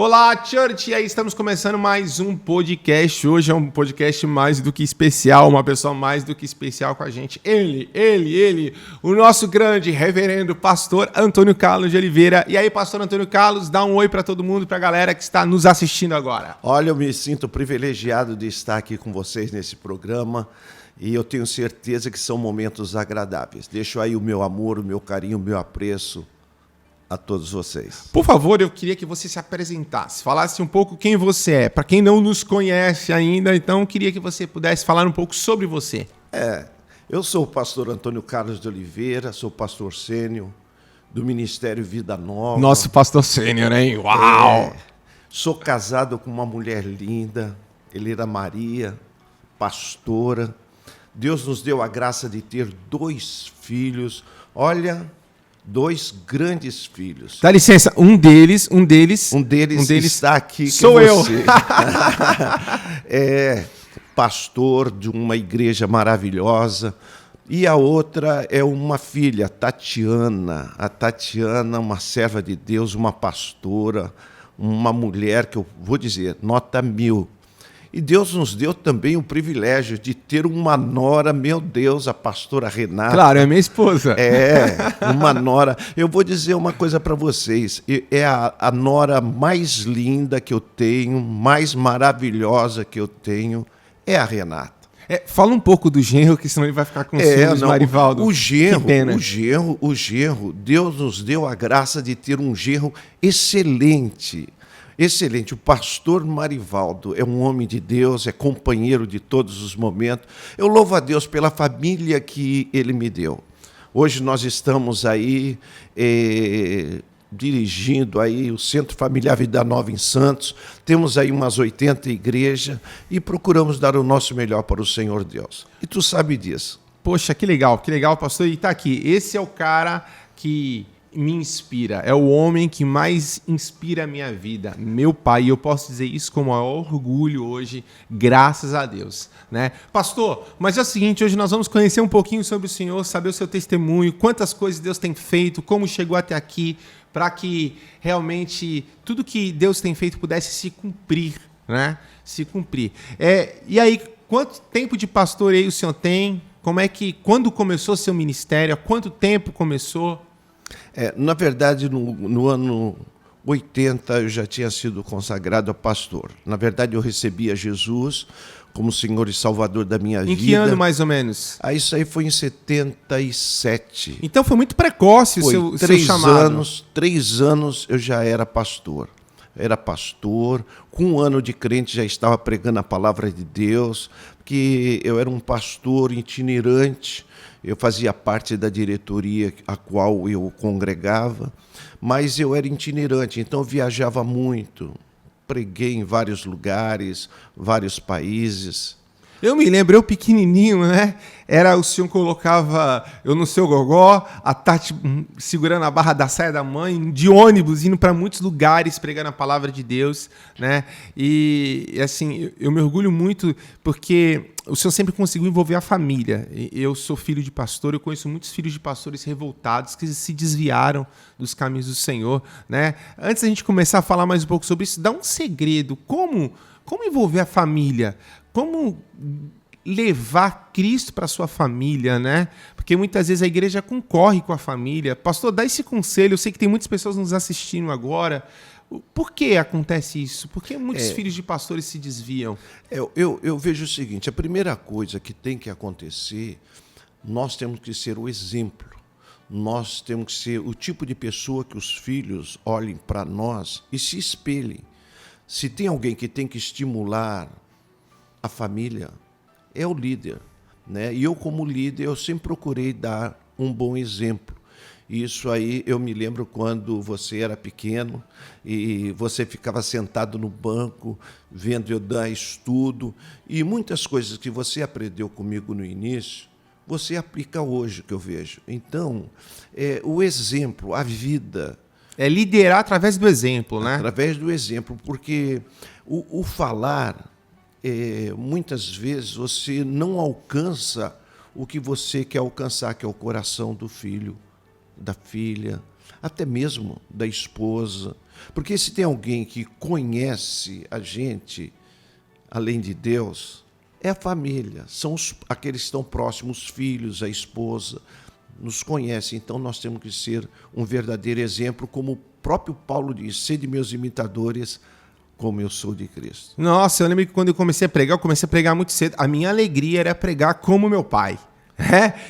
Olá, Church! E aí, estamos começando mais um podcast. Hoje é um podcast mais do que especial, uma pessoa mais do que especial com a gente. Ele, o nosso grande reverendo pastor Antônio Carlos de Oliveira. E aí, pastor Antônio Carlos, dá um oi para todo mundo, para a galera que está nos assistindo agora. Olha, eu me sinto privilegiado de estar aqui com vocês nesse programa e eu tenho certeza que são momentos agradáveis. Deixo aí o meu amor, o meu carinho, o meu apreço a todos vocês. Por favor, eu queria que você se apresentasse, falasse um pouco quem você é. Para quem não nos conhece ainda, então, eu queria que você pudesse falar um pouco sobre você. Eu sou o pastor Antônio Carlos de Oliveira, sou pastor sênior do Ministério Vida Nova. Nosso pastor sênior, hein? Uau! Sou casado com uma mulher linda, Helena Maria, pastora. Deus nos deu a graça de ter 2 filhos. Olha, 2 grandes filhos. Dá licença, um deles está aqui. Sou eu. É pastor de uma igreja maravilhosa. E a outra é uma filha, Tatiana. A Tatiana, uma serva de Deus, uma pastora, uma mulher que eu vou dizer, nota 1000. E Deus nos deu também o privilégio de ter uma nora, meu Deus, a pastora Renata. Claro, é minha esposa. Uma nora. Eu vou dizer uma coisa para vocês. É a nora mais linda que eu tenho, mais maravilhosa que eu tenho, é a Renata. Fala um pouco do genro, que senão ele vai ficar com ciúmes, Marivaldo. O genro, Deus nos deu a graça de ter um genro excelente. Excelente. O pastor Marivaldo é um homem de Deus, é companheiro de todos os momentos. Eu louvo a Deus pela família que ele me deu. Hoje nós estamos aí dirigindo aí o Centro Familiar Vida Nova em Santos. Temos aí umas 80 igrejas e procuramos dar o nosso melhor para o Senhor Deus. E tu sabe disso. Poxa, que legal, pastor. E tá aqui, esse é o cara que me inspira, é o homem que mais inspira a minha vida, meu pai, e eu posso dizer isso com o maior orgulho hoje, graças a Deus, né? Pastor, mas é o seguinte, hoje nós vamos conhecer um pouquinho sobre o Senhor, saber o seu testemunho, quantas coisas Deus tem feito, como chegou até aqui, para que realmente tudo que Deus tem feito pudesse se cumprir, né? Se cumprir. E aí, quanto tempo de pastoreio o senhor tem? Quando começou seu ministério? Há quanto tempo começou? Na verdade, no ano 80, eu já tinha sido consagrado a pastor. Na verdade, eu recebi a Jesus como Senhor e Salvador da minha vida. Em que ano, mais ou menos? Isso aí foi em 77. Então, foi muito precoce o seu chamado. 3 anos eu já era pastor. Era pastor, com 1 ano de crente já estava pregando a palavra de Deus, porque eu era um pastor itinerante. Eu fazia parte da diretoria a qual eu congregava, mas eu era itinerante, então eu viajava muito. Preguei em vários lugares, vários países. Eu me lembro, eu pequenininho, né? O senhor colocava eu no seu gogó, a Tati segurando a barra da saia da mãe, de ônibus, indo para muitos lugares, pregando a palavra de Deus, né? E assim, eu me orgulho muito porque o senhor sempre conseguiu envolver a família. Eu sou filho de pastor, eu conheço muitos filhos de pastores revoltados que se desviaram dos caminhos do Senhor, né? Antes da gente começar a falar mais um pouco sobre isso, dá um segredo. Como envolver a família? Como levar Cristo para a sua família, né? Porque muitas vezes a igreja concorre com a família. Pastor, dá esse conselho. Eu sei que tem muitas pessoas nos assistindo agora. Por que acontece isso? Por que muitos filhos de pastores se desviam? Eu vejo o seguinte, a primeira coisa que tem que acontecer, nós temos que ser o exemplo. Nós temos que ser o tipo de pessoa que os filhos olhem para nós e se espelhem. Se tem alguém que tem que estimular a família, é o líder, né? E eu, como líder, eu sempre procurei dar um bom exemplo. Isso aí, eu me lembro quando você era pequeno e você ficava sentado no banco, vendo eu dar estudo, e muitas coisas que você aprendeu comigo no início, você aplica hoje, que eu vejo. Então, o exemplo, a vida... É liderar através do exemplo, né? Através do exemplo, porque o falar, muitas vezes você não alcança o que você quer alcançar, que é o coração do filho, da filha. até mesmo da esposa. Porque se tem alguém que conhece a gente, além de Deus, é a família, são aqueles que estão próximos, os filhos, a esposa, nos conhecem. Então nós temos que ser um verdadeiro exemplo, como o próprio Paulo diz, sede meus imitadores, como eu sou de Cristo. Nossa, eu lembro que quando eu comecei a pregar muito cedo. A minha alegria era pregar como meu pai.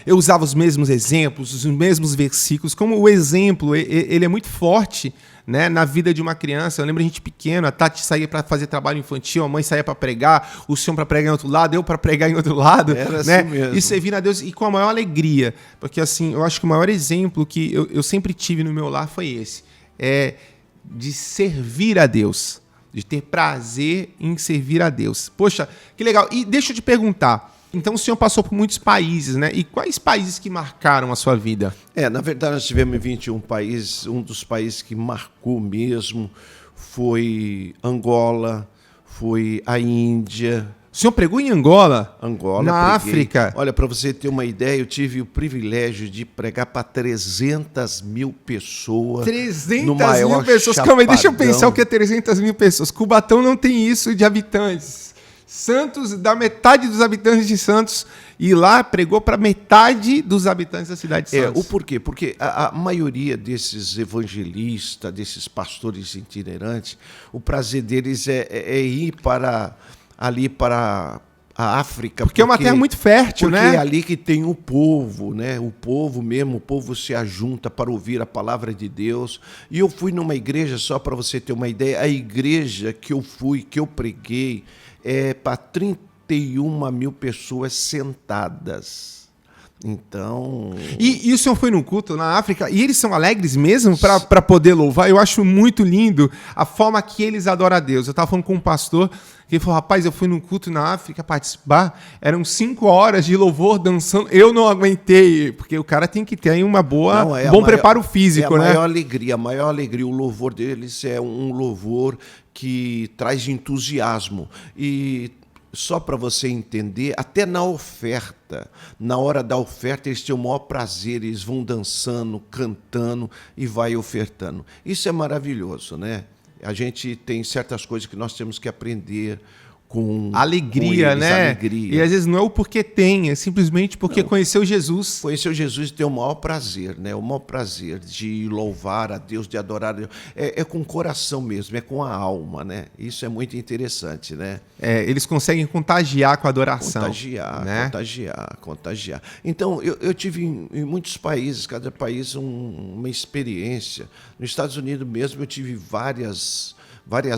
Eu usava os mesmos exemplos, os mesmos versículos, como o exemplo, ele é muito forte, né, na vida de uma criança. Eu lembro a gente pequeno, a Tati saía para fazer trabalho infantil, a mãe saía para pregar, o senhor para pregar em outro lado, eu para pregar em outro lado. Era né? assim mesmo. E servir a Deus e com a maior alegria. Porque assim, eu acho que o maior exemplo que eu sempre tive no meu lar foi esse. De servir a Deus. De ter prazer em servir a Deus. Poxa, que legal. E deixa eu te perguntar. Então o senhor passou por muitos países, né? E quais países que marcaram a sua vida? Na verdade, nós tivemos em 21 países. Um dos países que marcou mesmo foi Angola, foi a Índia. O senhor pregou em Angola? Na África? Olha, para você ter uma ideia, eu tive o privilégio de pregar para 300 mil pessoas. 300 mil pessoas? Chapadão. Calma aí, deixa eu pensar o que é 300 mil pessoas. Cubatão não tem isso de habitantes. Santos, da metade dos habitantes de Santos, e lá pregou para metade dos habitantes da cidade de Santos. O porquê? Porque a maioria desses evangelistas, desses pastores itinerantes, o prazer deles é ir ali para a África. Porque é uma terra muito fértil, né? Porque é ali que tem o povo, né? O povo mesmo, o povo se ajunta para ouvir a palavra de Deus. E eu fui numa igreja, só para você ter uma ideia, a igreja que eu fui, que eu preguei, para 31 mil pessoas sentadas. Então... E o senhor foi num culto na África, e eles são alegres mesmo para poder louvar? Eu acho muito lindo a forma que eles adoram a Deus. Eu estava falando com um pastor, que ele falou, rapaz, eu fui num culto na África participar, eram 5 horas de louvor dançando, eu não aguentei, porque o cara tem que ter aí bom preparo físico, né? A maior alegria, o louvor deles é um louvor que traz entusiasmo. E só para você entender, até na hora da oferta, eles têm o maior prazer, eles vão dançando, cantando e vai ofertando. Isso é maravilhoso, né? A gente tem certas coisas que nós temos que aprender com alegria, com eles, né? Alegria. E às vezes não é o porque tem, é simplesmente porque conheceu Jesus. Conheceu Jesus e tem o maior prazer, né? O maior prazer de louvar a Deus, de adorar a Deus. É com o coração mesmo, é com a alma, né? Isso é muito interessante, né? Eles conseguem contagiar com a adoração. Contagiar. Então, eu tive em muitos países, cada país uma experiência. Nos Estados Unidos mesmo eu tive várias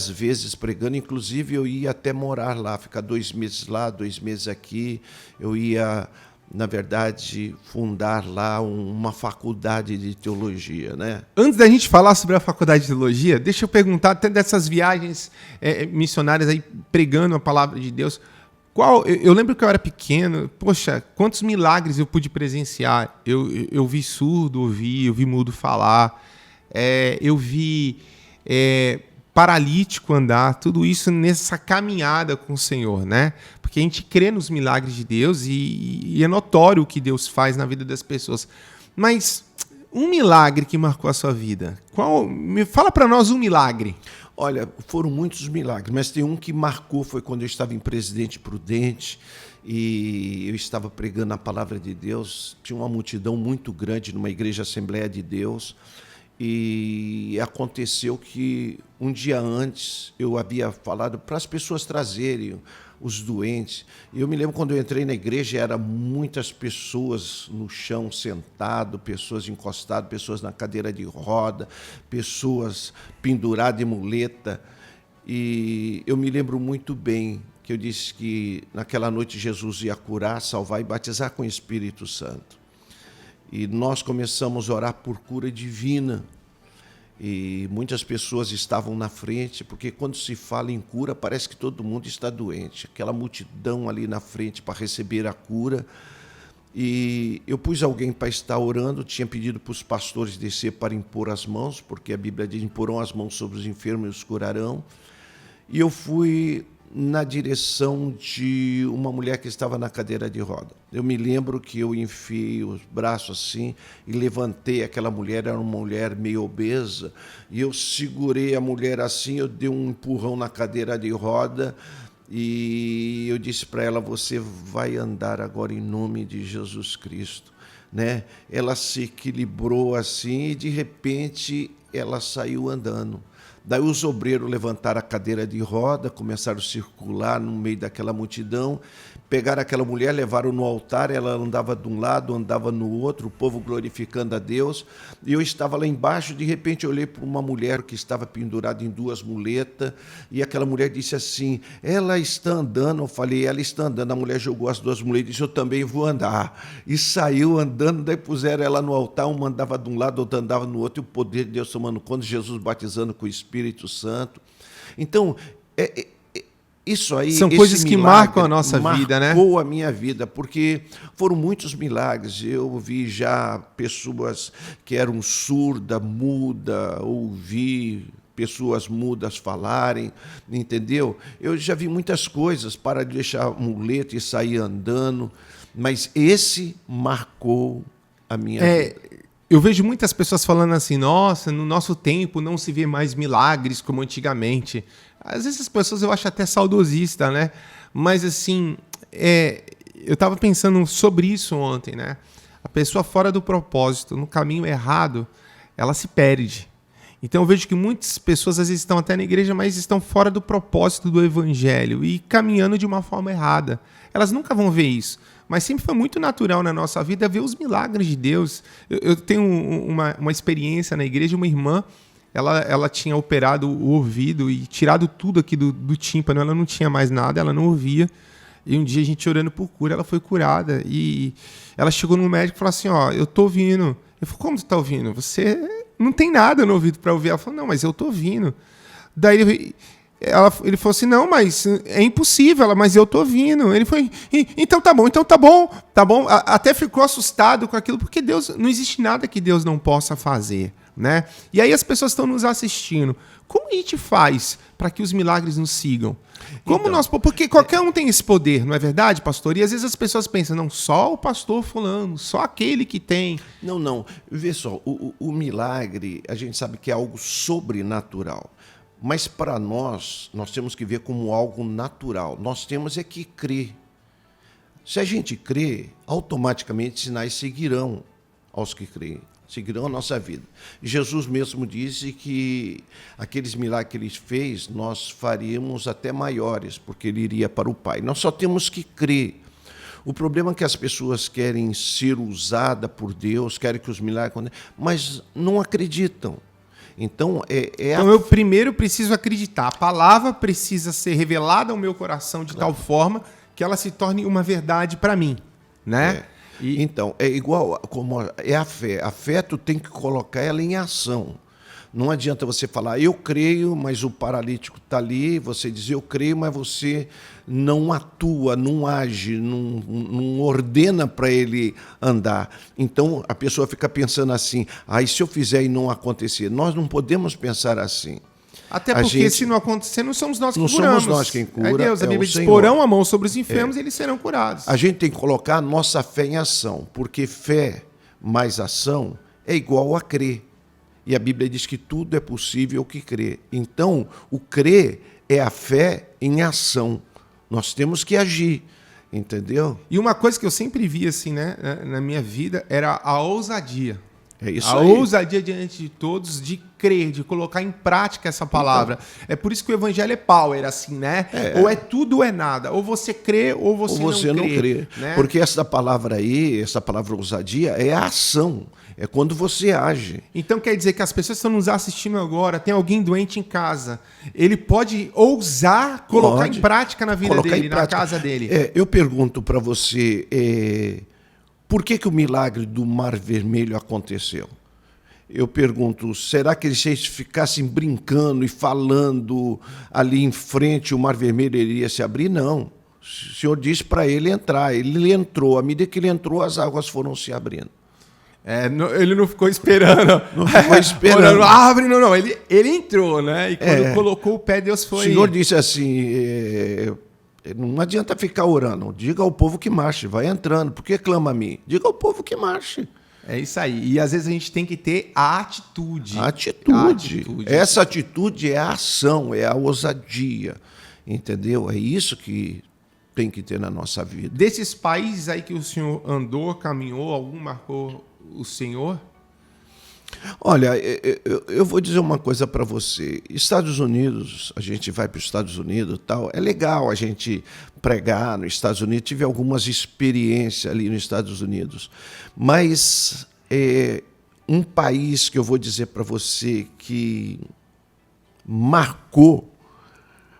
vezes pregando, inclusive eu ia até morar lá, ficar 2 meses lá, 2 meses aqui. Eu ia, na verdade, fundar lá uma faculdade de teologia, né? Antes da gente falar sobre a faculdade de teologia, deixa eu perguntar, até dessas viagens missionárias aí, pregando a palavra de Deus, eu lembro que eu era pequeno, poxa, quantos milagres eu pude presenciar. Eu vi surdo ouvir, eu vi mudo falar, eu vi... paralítico andar, tudo isso nessa caminhada com o Senhor, né? Porque a gente crê nos milagres de Deus e é notório o que Deus faz na vida das pessoas. Mas um milagre que marcou a sua vida, fala para nós um milagre. Olha, foram muitos milagres, mas tem um que marcou, foi quando eu estava em Presidente Prudente e eu estava pregando a palavra de Deus. Tinha uma multidão muito grande numa igreja Assembleia de Deus. E aconteceu que um dia antes eu havia falado para as pessoas trazerem os doentes. E eu me lembro quando eu entrei na igreja, eram muitas pessoas no chão sentado, pessoas encostadas, pessoas na cadeira de roda, pessoas penduradas em muleta. E eu me lembro muito bem que eu disse que naquela noite Jesus ia curar, salvar e batizar com o Espírito Santo. E nós começamos a orar por cura divina. E muitas pessoas estavam na frente, porque quando se fala em cura, parece que todo mundo está doente. Aquela multidão ali na frente para receber a cura. E eu pus alguém para estar orando, tinha pedido para os pastores descer para impor as mãos, porque a Bíblia diz, imporão as mãos sobre os enfermos e os curarão. E eu fui na direção de uma mulher que estava na cadeira de roda. Eu me lembro que eu enfiei os braços assim e levantei aquela mulher, era uma mulher meio obesa, e eu segurei a mulher assim, eu dei um empurrão na cadeira de roda e eu disse para ela: você vai andar agora em nome de Jesus Cristo. Né? Ela se equilibrou assim e de repente ela saiu andando. Daí os obreiros levantaram a cadeira de roda, começaram a circular no meio daquela multidão, pegaram aquela mulher, levaram no altar, ela andava de um lado, andava no outro, o povo glorificando a Deus, e eu estava lá embaixo, de repente eu olhei para uma mulher que estava pendurada em 2 muletas, e aquela mulher disse assim: ela está andando. Eu falei: ela está andando. A mulher jogou as 2 muletas e disse: eu também vou andar. E saiu andando, daí puseram ela no altar, uma andava de um lado, outra andava no outro, e o poder de Deus tomando conta, Jesus batizando com o Espírito Santo. Então, isso aí... São coisas que marcam a nossa vida, né? Marcou a minha vida, porque foram muitos milagres. Eu vi já pessoas que eram surdas, mudas, ouvi pessoas mudas falarem, entendeu? Eu já vi muitas coisas, para de deixar muleta e sair andando, mas esse marcou a minha vida. Eu vejo muitas pessoas falando assim: nossa, no nosso tempo não se vê mais milagres como antigamente. Às vezes as pessoas eu acho até saudosista, né? Mas assim, eu estava pensando sobre isso ontem, né? A pessoa fora do propósito, no caminho errado, ela se perde. Então eu vejo que muitas pessoas às vezes estão até na igreja, mas estão fora do propósito do evangelho e caminhando de uma forma errada. Elas nunca vão ver isso. Mas sempre foi muito natural na nossa vida ver os milagres de Deus. Eu tenho uma experiência na igreja, uma irmã, ela tinha operado o ouvido e tirado tudo aqui do tímpano, ela não tinha mais nada, ela não ouvia. E um dia a gente orando por cura, ela foi curada. E ela chegou no médico e falou assim: ó, eu tô ouvindo. Eu falei: como você tá ouvindo? Você não tem nada no ouvido para ouvir. Ela falou: não, mas eu tô ouvindo. Daí ele falou assim: não, mas é impossível, mas eu tô ouvindo. Ele foi: então tá bom. Até ficou assustado com aquilo, porque Deus, não existe nada que Deus não possa fazer, né? E aí as pessoas estão nos assistindo. Como a gente faz para que os milagres nos sigam? Porque qualquer um tem esse poder, não é verdade, pastor? E às vezes as pessoas pensam: não, só o pastor fulano, só aquele que tem. Não. Vê só, o milagre, a gente sabe que é algo sobrenatural. Mas para nós temos que ver como algo natural. Nós temos é que crer. Se a gente crê, automaticamente sinais seguirão aos que creem, seguirão a nossa vida. Jesus mesmo disse que aqueles milagres que ele fez, nós faríamos até maiores, porque ele iria para o Pai. Nós só temos que crer. O problema é que as pessoas querem ser usadas por Deus, querem que os milagres aconteçam, mas não acreditam. Então, eu primeiro preciso acreditar. A palavra precisa ser revelada ao meu coração de tal forma que ela se torne uma verdade para mim, né? Então, é igual como é a fé. A fé tu tem que colocar ela em ação. Não adianta você falar: eu creio, mas o paralítico está ali. Você diz: eu creio, mas você não atua, não age, não ordena para ele andar. Então, a pessoa fica pensando assim: e se eu fizer e não acontecer? Nós não podemos pensar assim. Até porque se não acontecer, não somos nós que curamos. Não somos nós quem cura, Deus, a Bíblia diz: porão a mão sobre os enfermos e eles serão curados. A gente tem que colocar a nossa fé em ação, porque fé mais ação é igual a crer. E a Bíblia diz que tudo é possível que crê. Então, o crer é a fé em ação. Nós temos que agir, entendeu? E uma coisa que eu sempre vi assim, né, na minha vida era a ousadia. É isso a aí. Ousadia diante de todos, de crer, de colocar em prática essa palavra. Então, é por isso que o evangelho é power, assim, né? Ou é tudo ou é nada. Ou você crê ou você não crê. Né? Porque essa palavra aí, essa palavra ousadia, é a ação. É quando você age. Então quer dizer que as pessoas que estão nos assistindo agora, tem alguém doente em casa, ele pode ousar colocar em prática na vida dele, na casa dele. Eu pergunto para você, por que o milagre do Mar Vermelho aconteceu? Eu pergunto, será que eles ficassem brincando e falando ali em frente, o Mar Vermelho iria se abrir? Não. O Senhor disse para ele entrar. Ele entrou. À medida que ele entrou, as águas foram se abrindo. Ele não ficou esperando. Não ficou esperando. Não abre, não. Ele entrou, né? E quando colocou o pé, Deus foi... O Senhor disse assim, não adianta ficar orando. Diga ao povo que marche, vai entrando. Por que clama a mim? Diga ao povo que marche. É isso aí. E às vezes a gente tem que ter a atitude. Atitude. Essa atitude é a ação, é a ousadia. Entendeu? É isso que tem que ter na nossa vida. Desses países aí que o senhor andou, caminhou, algum marcou o senhor? Olha, eu vou dizer uma coisa para você. Estados Unidos, a gente vai para os Estados Unidos e tal, é legal a gente pregar nos Estados Unidos. Tive algumas experiências ali nos Estados Unidos. Mas um país que eu vou dizer para você que marcou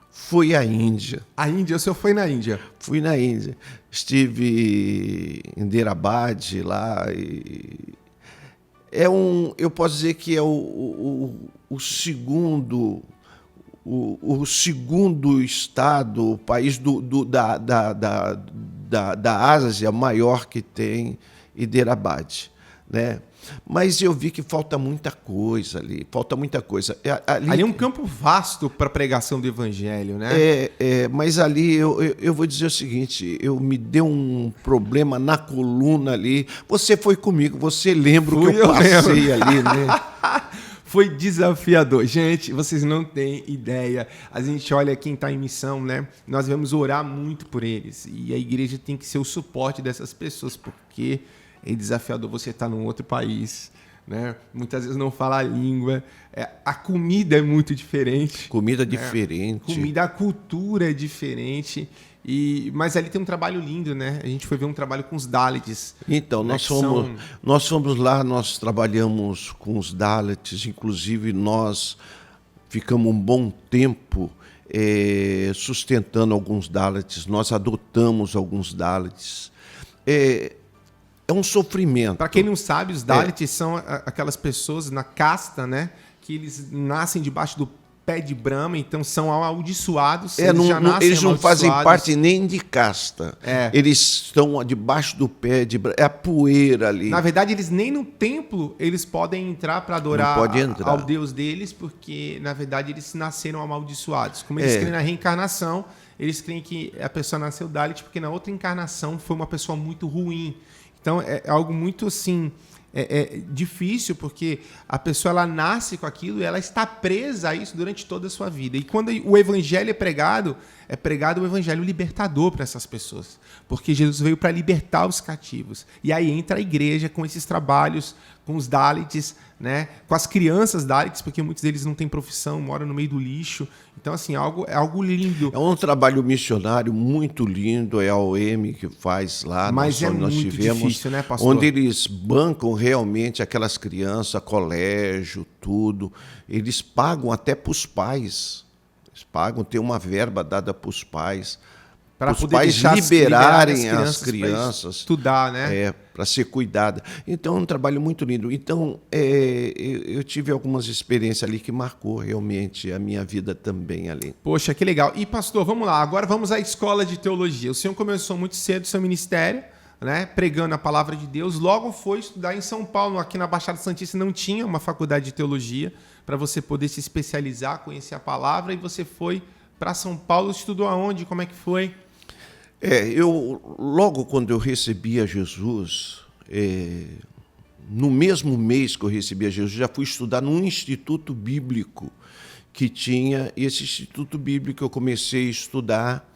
foi a Índia. A Índia? O senhor foi na Índia? Fui na Índia. Estive em Hyderabad lá e... eu posso dizer que é o segundo estado, o país da Ásia maior que tem Hyderabad, né? Mas eu vi que falta muita coisa ali, Ali é um campo vasto para a pregação do evangelho, né? Mas ali eu vou dizer o seguinte, me deu um problema na coluna ali. Você foi comigo, você lembra o que eu passei ali, né? Foi desafiador. Gente, vocês não têm ideia. A gente olha quem está em missão, né? Nós vamos orar muito por eles. E a igreja tem que ser o suporte dessas pessoas, porque é desafiador você estar num outro país, né? Muitas vezes não fala a língua. A comida é muito diferente. Comida diferente. A cultura é diferente. Mas ali tem um trabalho lindo, né? A gente foi ver um trabalho com os Dalits. Então, nós fomos lá, nós trabalhamos com os Dalits, inclusive nós ficamos um bom tempo sustentando alguns Dalits, nós adotamos alguns Dalits. É um sofrimento. Para quem não sabe, os Dalits são aquelas pessoas na casta, né? Que eles nascem debaixo do pé de Brahma, então são amaldiçoados. Eles não fazem parte nem de casta. Eles estão debaixo do pé de Brahma. É a poeira ali. Na verdade, eles nem no templo eles podem entrar para adorar ao Deus deles, porque, na verdade, eles nasceram amaldiçoados. Como eles creem na reencarnação, eles creem que a pessoa nasceu Dalit porque na outra encarnação foi uma pessoa muito ruim. Então, é algo muito, assim, difícil, porque a pessoa ela nasce com aquilo e ela está presa a isso durante toda a sua vida. E quando o evangelho é pregado o evangelho libertador para essas pessoas. Porque Jesus veio para libertar os cativos. E aí entra a igreja com esses trabalhos, com os Dalits, né? Com as crianças Dalits, porque muitos deles não têm profissão, moram no meio do lixo. Então, assim, é algo lindo. É um trabalho missionário muito lindo, é a OM que faz lá. Mas nós tivemos, difícil, né, pastor? Onde eles bancam realmente aquelas crianças, colégio, tudo. Eles pagam até para os pais. Eles pagam, tem uma verba dada para os pais. Para os pais liberarem as crianças. Estudar, né? Para ser cuidada. Então, é um trabalho muito lindo. Então, eu tive algumas experiências ali que marcou realmente a minha vida também ali. Poxa, que legal. E, pastor, vamos lá. Agora vamos à escola de teologia. O senhor começou muito cedo o seu ministério, né? Pregando a palavra de Deus. Logo foi estudar em São Paulo. Aqui na Baixada Santista não tinha uma faculdade de teologia para você poder se especializar, conhecer a palavra. E você foi para São Paulo. Estudou aonde? Como é que foi? Logo quando eu recebi a Jesus, no mesmo mês que eu recebi a Jesus, já fui estudar num instituto bíblico que tinha. Esse instituto bíblico eu comecei a estudar,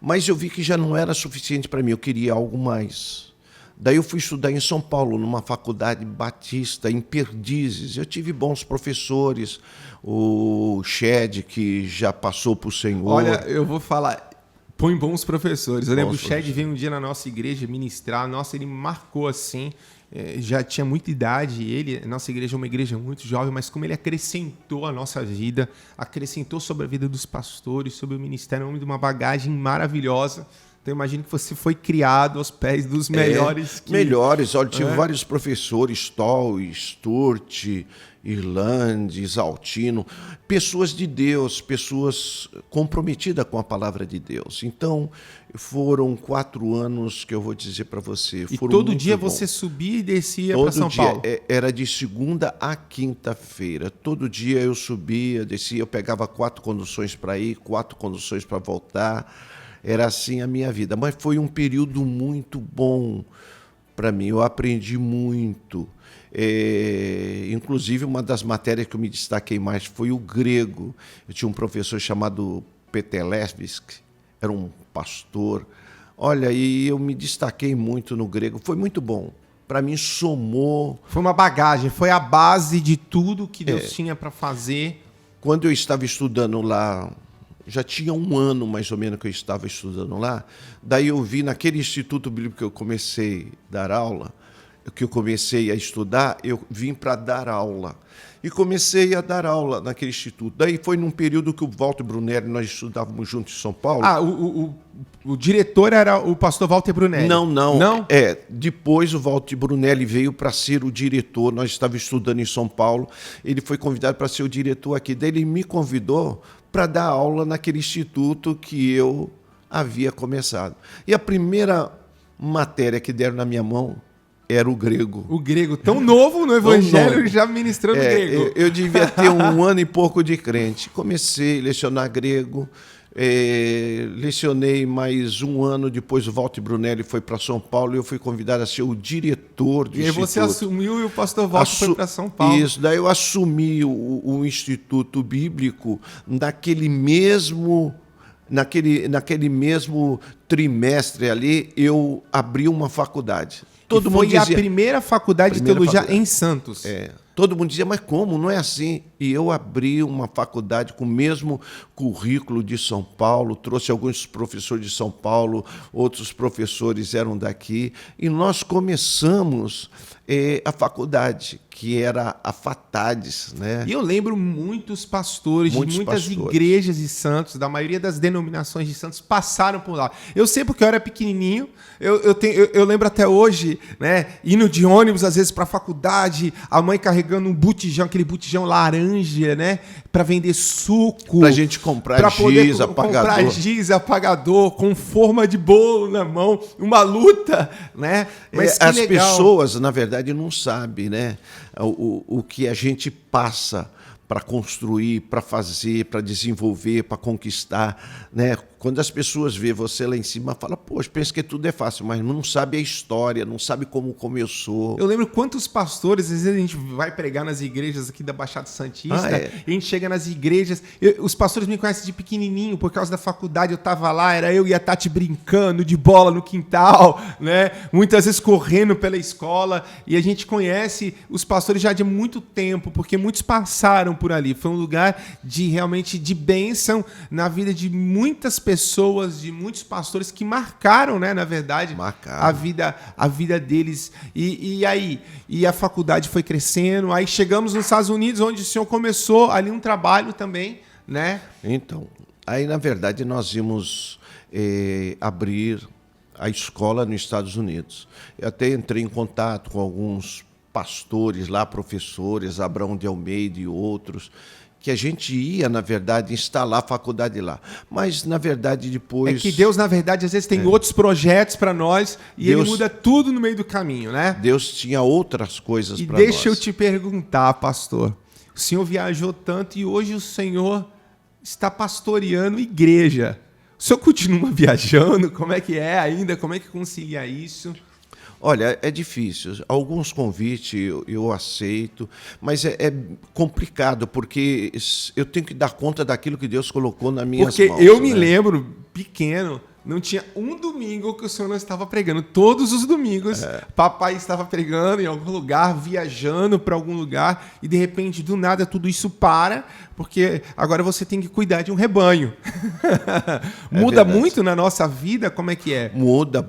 mas eu vi que já não era suficiente para mim, eu queria algo mais. Daí eu fui estudar em São Paulo, numa faculdade batista, em Perdizes. Eu tive bons professores, o Shed, que já passou para o Senhor. Olha, eu vou falar... Põe bons professores. Eu lembro que o Shed veio um dia na nossa igreja ministrar. Nossa, ele marcou assim. Já tinha muita idade. Nossa igreja é uma igreja muito jovem, mas como ele acrescentou a nossa vida, acrescentou sobre a vida dos pastores, sobre o ministério, um homem de uma bagagem maravilhosa. Então, eu imagino que você foi criado aos pés dos melhores. Melhores. Olha, tive vários professores, Stoll, Sturt, Irlandes, Altino, pessoas de Deus, pessoas comprometidas com a palavra de Deus. Então, Foram 4 anos que eu vou dizer para você. E Foram todo muito dia bons. você subia e descia para Todo São dia, Paulo? era de segunda a quinta-feira. Todo dia eu subia, descia, eu pegava 4 conduções para ir, 4 conduções para voltar. Era assim a minha vida. Mas foi um período muito bom para mim. Eu aprendi muito. Inclusive, uma das matérias que eu me destaquei mais foi o grego. Eu tinha um professor chamado Petelevski, era um pastor. Olha, e eu me destaquei muito no grego. Foi muito bom. Para mim, somou. Foi uma bagagem, foi a base de tudo que Deus tinha para fazer. Quando eu estava estudando lá, já tinha 1 ano mais ou menos que eu estava estudando lá, daí eu vi naquele Instituto Bíblico que eu comecei a dar aula, que eu comecei a estudar, eu vim para dar aula. E comecei a dar aula naquele instituto. Daí foi num período que o Walter Brunelli, nós estudávamos juntos em São Paulo. Ah, o diretor era o pastor Walter Brunelli? Não. Não? Depois o Walter Brunelli veio para ser o diretor. Nós estávamos estudando em São Paulo. Ele foi convidado para ser o diretor aqui. Daí ele me convidou para dar aula naquele instituto que eu havia começado. E a primeira matéria que deram na minha mão era o grego. O grego, tão novo no evangelho, já ministrando grego. Eu devia ter 1 ano e pouco de crente. Comecei a lecionar grego, lecionei mais 1 ano, depois o Walter Brunelli foi para São Paulo e eu fui convidado a ser o diretor do instituto. E aí você assumiu e o pastor Walter foi para São Paulo. Isso, daí eu assumi o Instituto Bíblico naquele mesmo trimestre ali, eu abri uma faculdade. Todo mundo dizia, a primeira faculdade de teologia em Santos. Todo mundo dizia, mas como? Não é assim. E eu abri uma faculdade com o mesmo currículo de São Paulo, trouxe alguns professores de São Paulo, outros professores eram daqui, e nós começamos a faculdade, que era a Fatades, né? E eu lembro muitos pastores de muitas igrejas de Santos, da maioria das denominações de Santos, passaram por lá. Eu sei porque eu era pequenininho, eu lembro até hoje, né, indo de ônibus às vezes para a faculdade, a mãe carregando um botijão, aquele botijão laranja, né, para vender suco, para a gente comprar giz, apagador. Comprar giz, apagador, com forma de bolo na mão, uma luta, né? Mas as pessoas, na verdade, não sabem, né, o que a gente passa para construir, para fazer, para desenvolver, para conquistar, né? Quando as pessoas vêem você lá em cima, fala, poxa, pensa que tudo é fácil, mas não sabe a história, não sabe como começou. Eu lembro quantos pastores, às vezes a gente vai pregar nas igrejas aqui da Baixada Santista, e a gente chega nas igrejas, os pastores me conhecem de pequenininho, por causa da faculdade eu estava lá, era eu e a Tati brincando de bola no quintal, né? Muitas vezes correndo pela escola, e a gente conhece os pastores já de muito tempo, porque muitos passaram por ali. Foi um lugar realmente de bênção na vida de muitas pessoas, de muitos pastores que marcaram, né, na verdade, a vida deles. E aí? E a faculdade foi crescendo, aí chegamos nos Estados Unidos, onde o senhor começou ali um trabalho também, né? Então, aí na verdade nós íamos abrir a escola nos Estados Unidos. Eu até entrei em contato com alguns pastores lá, professores, Abraão de Almeida e outros, que a gente ia, na verdade, instalar a faculdade lá. Mas, na verdade, depois... É que Deus, na verdade, às vezes tem outros projetos para nós e Ele muda tudo no meio do caminho, né? Deus tinha outras coisas para nós. E deixa eu te perguntar, pastor. O senhor viajou tanto e hoje o senhor está pastoreando igreja. O senhor continua viajando? Como é que é ainda? Como é que concilia isso? Olha, é difícil. Alguns convites eu aceito, mas é complicado, porque eu tenho que dar conta daquilo que Deus colocou nas minhas mãos. Porque eu me lembro, pequeno, não tinha um domingo que o senhor não estava pregando. Todos os domingos, papai estava pregando em algum lugar, viajando para algum lugar, e de repente, do nada, tudo isso para, porque agora você tem que cuidar de um rebanho. Muda muito na nossa vida? Como é que é? Muda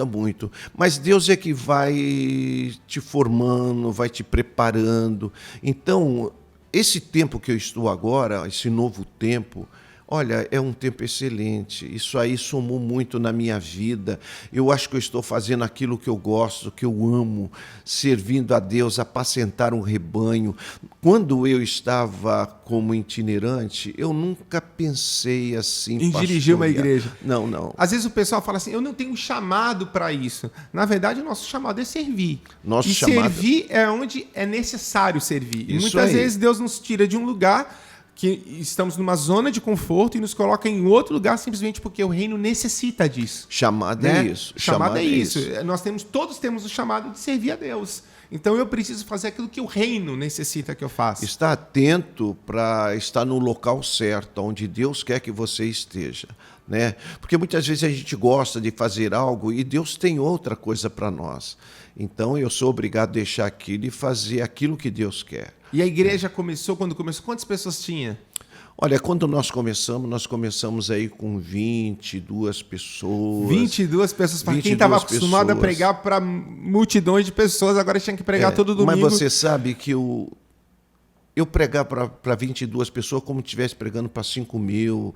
muito. Mas Deus é que vai te formando, vai te preparando. Então, esse tempo que eu estou agora, esse novo tempo, Olha, é um tempo excelente. Isso aí somou muito na minha vida. Eu acho que eu estou fazendo aquilo que eu gosto, que eu amo, servindo a Deus, apacentar um rebanho. Quando eu estava como itinerante, eu nunca pensei assim, Em dirigir uma igreja. Não, não. Às vezes o pessoal fala assim, eu não tenho chamado para isso. Na verdade, o nosso chamado é servir. Nosso e chamado... servir é onde é necessário servir. E Isso muitas aí. vezes Deus nos tira de um lugar que estamos numa zona de conforto e nos coloca em outro lugar simplesmente porque o reino necessita disso. Chamado né? é isso. Chamado é isso. Todos temos o chamado de servir a Deus. Então eu preciso fazer aquilo que o reino necessita que eu faça. Está atento para estar no local certo, onde Deus quer que você esteja. Né? Porque muitas vezes a gente gosta de fazer algo e Deus tem outra coisa para nós. Então eu sou obrigado a deixar aquilo e fazer aquilo que Deus quer. E a igreja começou, quando começou, quantas pessoas tinha? Olha, quando nós começamos aí com 22 pessoas. 22 pessoas. Para quem estava acostumado a pregar para multidões de pessoas, agora tinha que pregar todo domingo. Mas você sabe que eu pregar para 22 pessoas como se estivesse pregando para 5.000,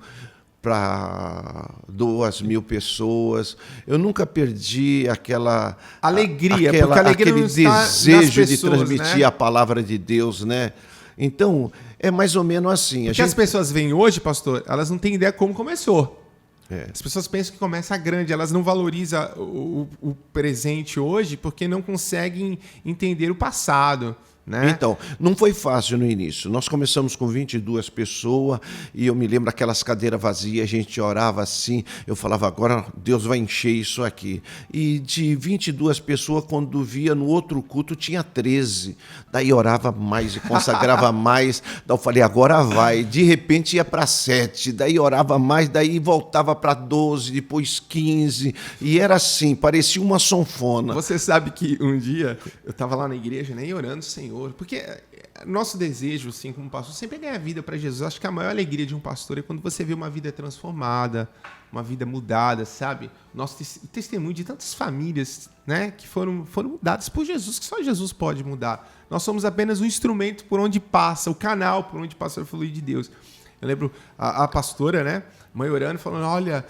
para 2.000 pessoas. Eu nunca perdi aquela alegria, porque a alegria aquele não está desejo nas pessoas, de transmitir, né? a palavra de Deus, né? Então, é mais ou menos assim. Porque as pessoas vêm hoje, pastor, elas não têm ideia como começou. As pessoas pensam que começa grande, elas não valorizam o presente hoje porque não conseguem entender o passado. Né? Então, não foi fácil no início. Nós começamos com 22 pessoas e eu me lembro aquelas cadeiras vazias, a gente orava assim, eu falava, agora Deus vai encher isso aqui. E de 22 pessoas, quando via no outro culto, tinha 13. Daí orava mais e consagrava mais. Daí eu falei, agora vai. De repente ia para 7, daí orava mais, daí voltava para 12, depois 15. E era assim, parecia uma sanfona. Você sabe que um dia eu estava lá na igreja, né, e orando, Senhor, porque nosso desejo, assim, como pastor, sempre é ganhar vida para Jesus. Acho que a maior alegria de um pastor é quando você vê uma vida transformada, uma vida mudada, sabe? Nosso testemunho de tantas famílias, né, que foram mudadas por Jesus, que só Jesus pode mudar. Nós somos apenas um instrumento por onde passa, o canal por onde passa o fluir de Deus. Eu lembro a pastora, né, mãe orando, falando, olha,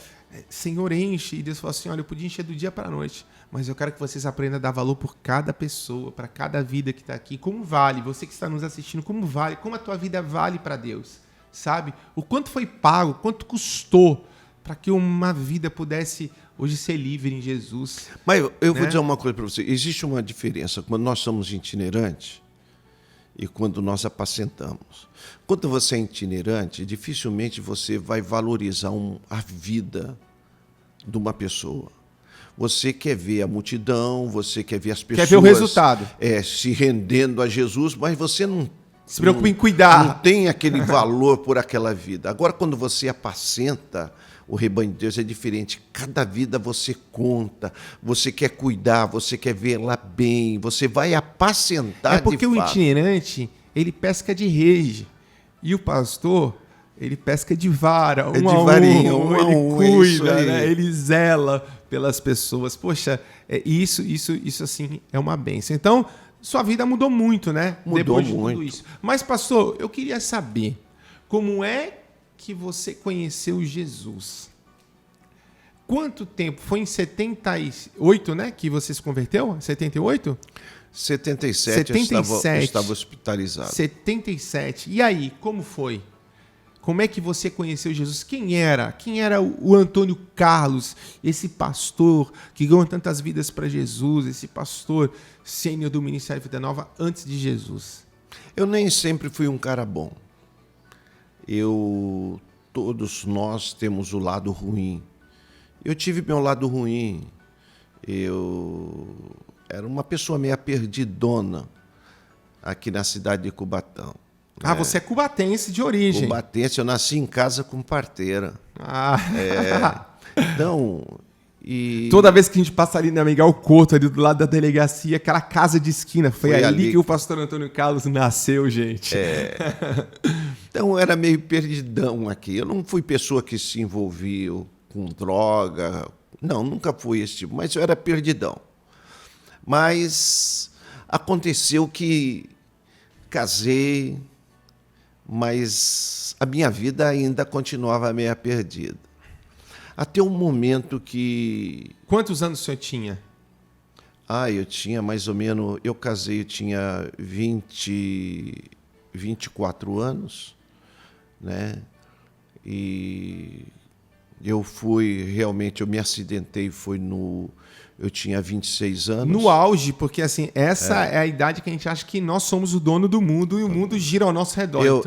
Senhor, enche. E Deus falou assim, olha, eu podia encher do dia para a noite, mas eu quero que vocês aprendam a dar valor por cada pessoa, para cada vida que está aqui. Como vale, você que está nos assistindo, como vale, como a tua vida vale para Deus, sabe? O quanto foi pago, quanto custou para que uma vida pudesse hoje ser livre em Jesus. Mas eu vou dizer uma coisa para você, existe uma diferença quando nós somos itinerantes e quando nós apacentamos. Quando você é itinerante, dificilmente você vai valorizar a vida de uma pessoa. Você quer ver a multidão, você quer ver as pessoas... Quer ver o resultado. Se rendendo a Jesus, mas você não... Se preocupa em cuidar. Não tem aquele valor por aquela vida. Agora, quando você apacenta, o rebanho de Deus é diferente. Cada vida você conta, você quer cuidar, você quer vê-la bem, você vai apacentar de fato. É porque o itinerante, ele pesca de rede. E o pastor, ele pesca de vara, de varinha, ele cuida, né? Ele zela pelas pessoas. Poxa, isso assim é uma bênção. Então, sua vida mudou muito, né? Mudou depois de muito. tudo isso. Mas, pastor, eu queria saber como é que você conheceu Jesus? Quanto tempo? Foi em 78, né, que você se converteu? 78? 77, eu estava hospitalizado. 77. E aí, como foi? Como é que você conheceu Jesus? Quem era? Quem era o Antônio Carlos, esse pastor que ganhou tantas vidas para Jesus, esse pastor sênior do Ministério Vida Nova antes de Jesus? Eu nem sempre fui um cara bom. Todos nós temos o lado ruim. Eu tive meu lado ruim. Eu era uma pessoa meio perdidona aqui na cidade de Cubatão. Ah, você é cubatense de origem. Cubatense, eu nasci em casa com parteira. Então, toda vez que a gente passa ali na Miguel Couto, ali do lado da delegacia, aquela casa de esquina, foi ali que o pastor Antônio Carlos nasceu, gente. Então, eu era meio perdidão aqui. Eu não fui pessoa que se envolvia com droga. Não, nunca fui esse tipo, mas eu era perdidão. Mas aconteceu que casei, mas mas a minha vida ainda continuava meio perdida. Até o momento que... Quantos anos o senhor tinha? Eu tinha mais ou menos... Eu casei, eu tinha 24 anos, né? E eu eu me acidentei, eu tinha 26 anos. No auge, porque assim, essa é a idade que a gente acha que nós somos o dono do mundo e o mundo gira ao nosso redor.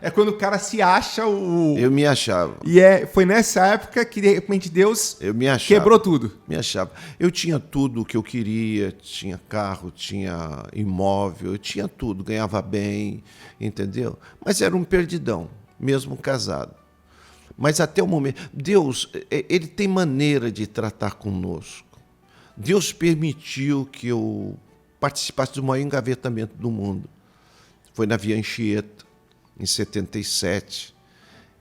É quando o cara se acha o... Eu me achava. E foi nessa época que, de repente, Deus quebrou tudo. Me achava. Eu tinha tudo o que eu queria, tinha carro, tinha imóvel, eu tinha tudo, ganhava bem, entendeu? Mas era um perdidão, mesmo casado. Mas até o momento... Deus, ele tem maneira de tratar conosco. Deus permitiu que eu participasse do maior engavetamento do mundo. Foi na Via Anchieta, em 77.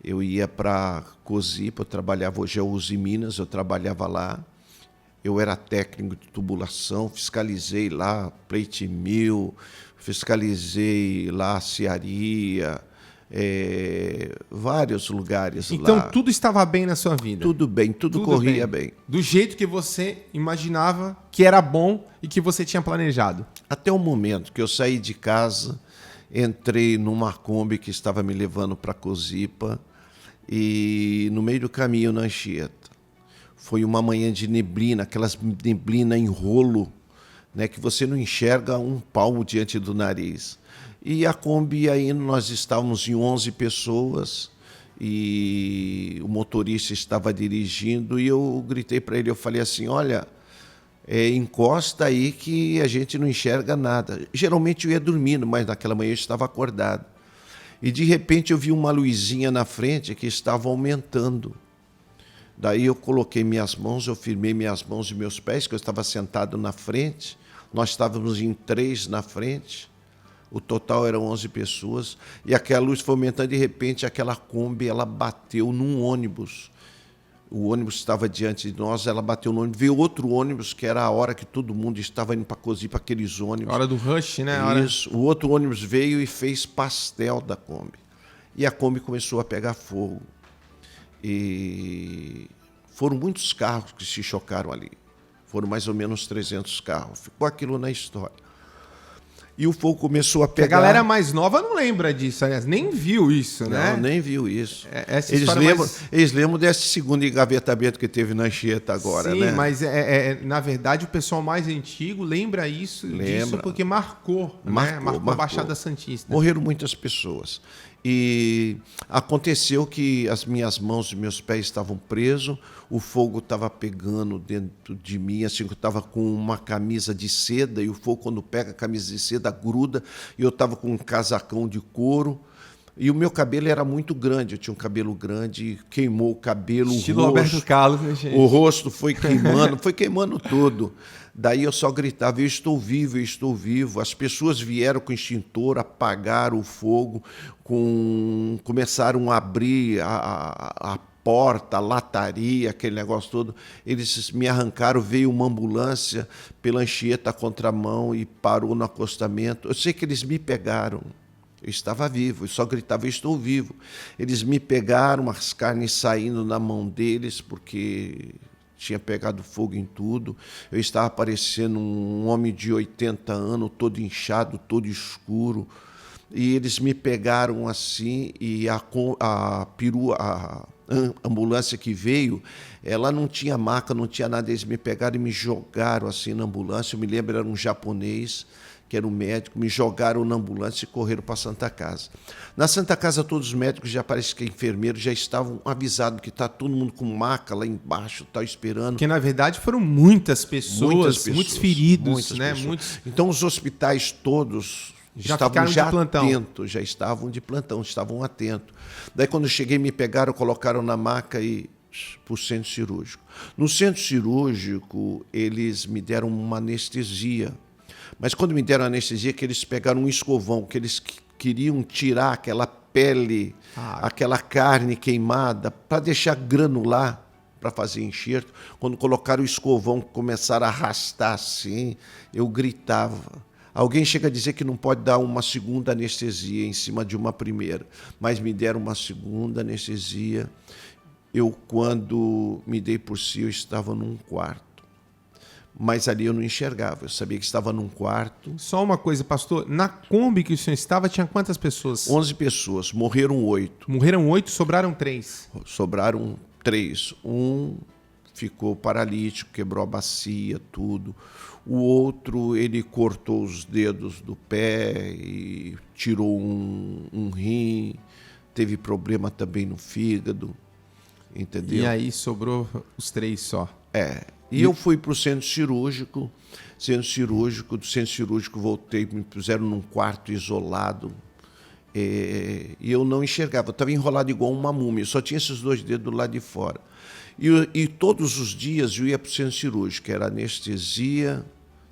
Eu ia para Cozipa, eu trabalhava, hoje é Uzi Minas, eu trabalhava lá. Eu era técnico de tubulação, fiscalizei lá Plate Mill, fiscalizei lá a Cearia, vários lugares lá. Então tudo estava bem na sua vida? Tudo bem, tudo corria bem. Do jeito que você imaginava que era bom e que você tinha planejado? Até o momento que eu saí de casa, entrei numa Kombi que estava me levando para Cozipa e no meio do caminho na Anchieta. Foi uma manhã de neblina, aquelas neblina em rolo, né, que você não enxerga um palmo diante do nariz. E a Kombi aí, nós estávamos em 11 pessoas e o motorista estava dirigindo e eu gritei para ele, eu falei assim, olha, encosta aí que a gente não enxerga nada. Geralmente eu ia dormindo, mas naquela manhã eu estava acordado. E de repente eu vi uma luzinha na frente que estava aumentando. Daí eu coloquei minhas mãos, eu firmei minhas mãos e meus pés, que eu estava sentado na frente, nós estávamos em 3 na frente. O total eram 11 pessoas e aquela luz foi aumentando. De repente, aquela Kombi ela bateu num ônibus. O ônibus estava diante de nós, ela bateu no ônibus. Veio outro ônibus, que era a hora que todo mundo estava indo para Cozipa, aqueles ônibus. A hora do rush, né? Isso. O outro ônibus veio e fez pastel da Kombi. E a Kombi começou a pegar fogo. E foram muitos carros que se chocaram ali. Foram mais ou menos 300 carros. Ficou aquilo na história. E o fogo começou a pegar... A galera mais nova não lembra disso, aliás, nem viu isso, né? Não, nem viu isso. Eles lembram desse segundo engavetamento que teve na Anchieta agora, né? Sim, mas na verdade o pessoal mais antigo lembra disso porque marcou a Baixada Santista. Morreram muitas pessoas. E aconteceu que as minhas mãos e meus pés estavam presos, o fogo estava pegando dentro de mim, assim, eu estava com uma camisa de seda, e o fogo, quando pega a camisa de seda, gruda, e eu estava com um casacão de couro, e o meu cabelo era muito grande, eu tinha um cabelo grande, queimou o cabelo, estilo Roberto Carlos, né, gente? O rosto foi queimando tudo. Daí eu só gritava, eu estou vivo, eu estou vivo. As pessoas vieram com extintor, apagaram o fogo, começaram a abrir a porta, a lataria, aquele negócio todo. Eles me arrancaram, veio uma ambulância pela Anchieta contramão e parou no acostamento. Eu sei que eles me pegaram. Eu estava vivo, eu só gritava, eu estou vivo. Eles me pegaram, as carnes saindo na mão deles, porque tinha pegado fogo em tudo. Eu estava parecendo um homem de 80 anos, todo inchado, todo escuro. E eles me pegaram assim, e a ambulância que veio, ela não tinha maca, não tinha nada. Eles me pegaram e me jogaram assim na ambulância. Eu me lembro, era um japonês, que era um médico, me jogaram na ambulância e correram para a Santa Casa. Na Santa Casa, todos os médicos, já parece que enfermeiros, já estavam avisados que está todo mundo com maca lá embaixo, está esperando. Porque, na verdade, foram muitos feridos, né? Então, os hospitais todos estavam de plantão, estavam atentos. Daí, quando eu cheguei, me pegaram, colocaram na maca e para o centro cirúrgico. No centro cirúrgico, eles me deram uma anestesia. Mas quando me deram anestesia, que eles pegaram um escovão, que eles queriam tirar aquela pele, aquela carne queimada, para deixar granular, para fazer enxerto. Quando colocaram o escovão, começaram a arrastar assim, eu gritava. Alguém chega a dizer que não pode dar uma segunda anestesia em cima de uma primeira, mas me deram uma segunda anestesia. Eu, quando me dei por si, eu estava num quarto. Mas ali eu não enxergava, eu sabia que estava num quarto. Só uma coisa, pastor, na Kombi que o senhor estava, tinha quantas pessoas? 11 pessoas, morreram 8. Morreram 8, sobraram 3. Sobraram 3. Um ficou paralítico, quebrou a bacia, tudo. O outro, ele cortou os dedos do pé e tirou um rim. Teve problema também no fígado, entendeu? E aí sobrou os 3 só. E eu fui para o centro cirúrgico. Do centro cirúrgico voltei, me puseram num quarto isolado. E eu não enxergava, eu estava enrolado igual uma múmia, só tinha esses 2 dedos do lado de fora. E todos os dias eu ia para o centro cirúrgico, era anestesia,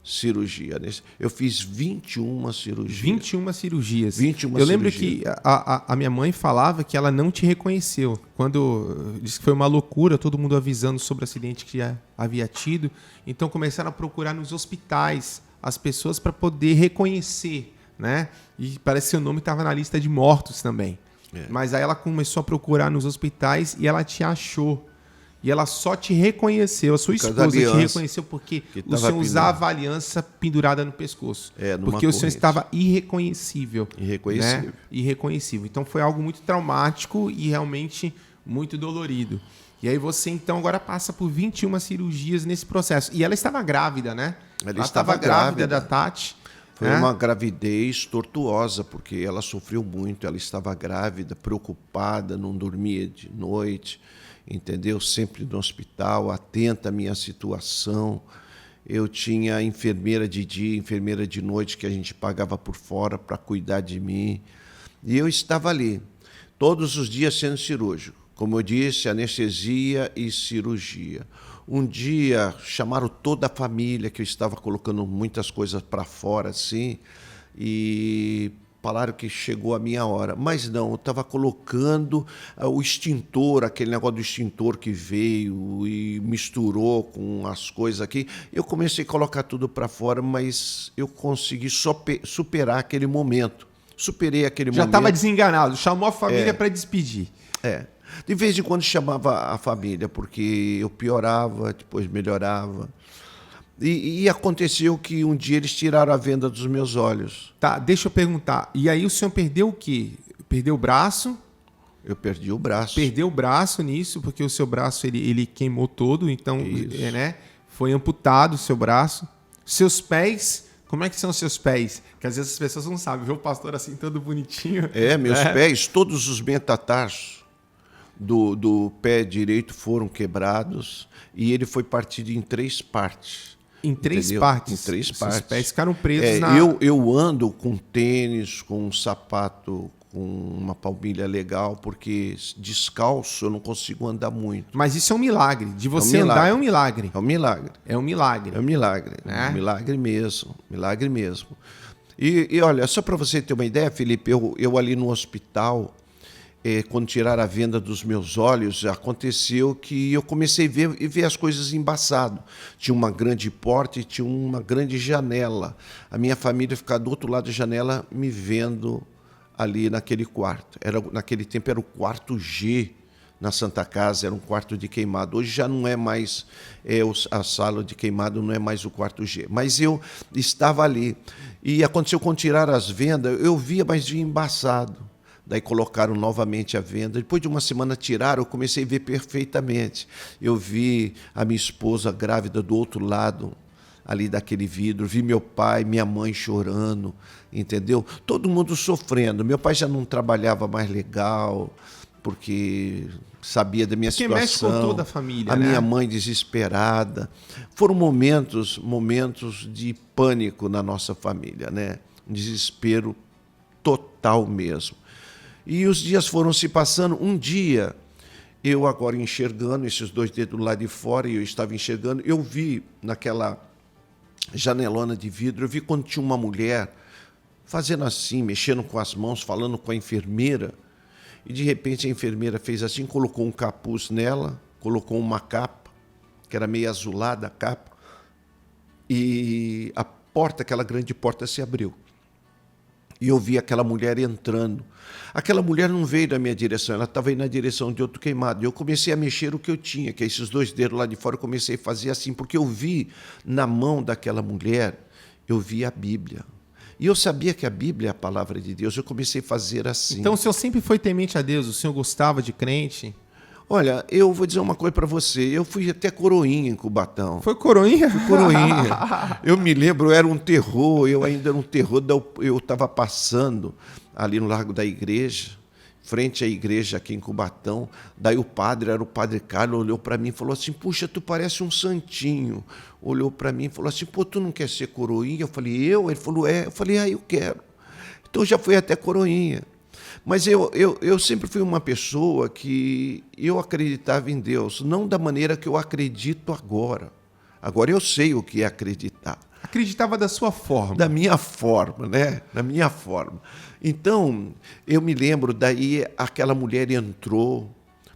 cirurgia. Eu fiz 21 cirurgias. 21 cirurgias. 21 eu lembro cirurgias. que a minha mãe falava que ela não te reconheceu. Quando disse que foi uma loucura, todo mundo avisando sobre o acidente que já havia tido. Então começaram a procurar nos hospitais as pessoas para poder reconhecer, né? E parece que seu nome estava na lista de mortos também. Mas aí ela começou a procurar nos hospitais e ela te achou. E ela só te reconheceu, a sua esposa te reconheceu porque o senhor usava a aliança pendurada no pescoço. Porque o senhor estava irreconhecível. Irreconhecível. Né? Irreconhecível. Então foi algo muito traumático e realmente muito dolorido. E aí você então agora passa por 21 cirurgias nesse processo. E ela estava grávida, né? Ela estava grávida da Tati. Foi uma gravidez tortuosa, porque ela sofreu muito, ela estava grávida, preocupada, não dormia de noite, entendeu? Sempre no hospital, atenta à minha situação. Eu tinha enfermeira de dia, enfermeira de noite, que a gente pagava por fora para cuidar de mim. E eu estava ali, todos os dias sendo cirúrgico. Como eu disse, anestesia e cirurgia. Um dia chamaram toda a família, que eu estava colocando muitas coisas para fora, assim, e falaram que chegou a minha hora. Mas não, eu estava colocando o extintor, aquele negócio do extintor que veio e misturou com as coisas aqui. Eu comecei a colocar tudo para fora, mas eu consegui superar aquele momento. Superei aquele momento. Já estava desenganado, chamou a família para despedir. De vez em quando chamava a família, porque eu piorava, depois melhorava. E aconteceu que um dia eles tiraram a venda dos meus olhos. Tá, deixa eu perguntar. E aí o senhor perdeu o quê? Perdeu o braço? Eu perdi o braço. Perdeu o braço nisso, porque o seu braço ele queimou todo, então né, foi amputado o seu braço. Seus pés, como é que são os seus pés? Que às vezes as pessoas não sabem, viu o pastor assim todo bonitinho. Meus pés, todos os metatarsos do pé direito foram quebrados e ele foi partido em 3 partes. Em 3 entendeu? partes? Em 3 partes. Os pés ficaram presos Eu ando com tênis, com um sapato, com uma palmilha legal, porque descalço eu não consigo andar muito. Mas isso é um milagre. De você andar é um milagre. É um milagre. É um milagre. É um milagre. É um milagre mesmo. Milagre mesmo. E olha, só para você ter uma ideia, Felipe, eu ali no hospital, quando tiraram a venda dos meus olhos, aconteceu que eu comecei a ver as coisas embaçado. Tinha uma grande porta e tinha uma grande janela. A minha família ficava do outro lado da janela me vendo ali naquele quarto. Naquele tempo era o quarto G na Santa Casa, era um quarto de queimado. Hoje já não é mais a sala de queimado, não é mais o quarto G. Mas eu estava ali. E aconteceu quando tiraram as vendas, eu via, mas via embaçado. Daí colocaram novamente a venda. Depois de uma semana tiraram, eu comecei a ver perfeitamente. Eu vi a minha esposa grávida do outro lado, ali daquele vidro. Vi meu pai, minha mãe chorando, entendeu? Todo mundo sofrendo. Meu pai já não trabalhava mais legal, porque sabia da minha situação. Mexe com toda a família, minha mãe desesperada. Foram momentos de pânico na nossa família, né? Um desespero total mesmo. E os dias foram se passando. Um dia, eu agora enxergando, esses 2 dedos lá de fora, e eu estava enxergando, eu vi naquela janelona de vidro, eu vi quando tinha uma mulher fazendo assim, mexendo com as mãos, falando com a enfermeira, e de repente a enfermeira fez assim, colocou um capuz nela, colocou uma capa, que era meio azulada a capa, e a porta, aquela grande porta se abriu. E eu vi aquela mulher entrando. Aquela mulher não veio da minha direção, ela estava indo na direção de outro queimado. Eu comecei a mexer o que eu tinha, que é esses 2 dedos lá de fora, eu comecei a fazer assim, porque eu vi na mão daquela mulher, eu vi a Bíblia. E eu sabia que a Bíblia é a palavra de Deus, eu comecei a fazer assim. Então o senhor sempre foi temente a Deus, o senhor gostava de crente? Olha, eu vou dizer uma coisa para você, eu fui até coroinha em Cubatão. Foi coroinha? Fui coroinha. Eu me lembro, era um terror, eu ainda era um terror, eu estava passando ali no Largo da Igreja, frente à igreja aqui em Cubatão, daí o padre, era o padre Carlos, olhou para mim e falou assim, puxa, tu parece um santinho. Olhou para mim e falou assim, pô, tu não quer ser coroinha? Eu falei, eu? Ele falou, é. Eu falei, eu quero. Então já fui até coroinha. Mas eu sempre fui uma pessoa que eu acreditava em Deus, não da maneira que eu acredito agora. Agora eu sei o que é acreditar. Acreditava da sua forma. Da minha forma, né? Da minha forma. Então, eu me lembro, daí aquela mulher entrou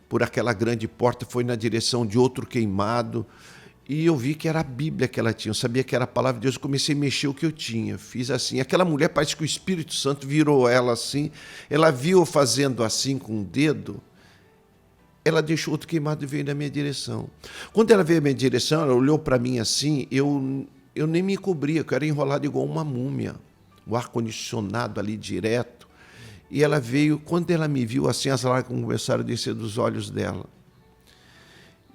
por aquela grande porta, foi na direção de outro queimado, e eu vi que era a Bíblia que ela tinha, eu sabia que era a palavra de Deus, eu comecei a mexer o que eu tinha, fiz assim. Aquela mulher, parece que o Espírito Santo virou ela assim, ela viu eu fazendo assim com o dedo, ela deixou outro queimado e veio na minha direção. Quando ela veio na minha direção, ela olhou para mim assim, eu nem me cobria, eu era enrolado igual uma múmia, o ar-condicionado ali direto, e ela veio, quando ela me viu assim, as lágrimas começaram a descer dos olhos dela.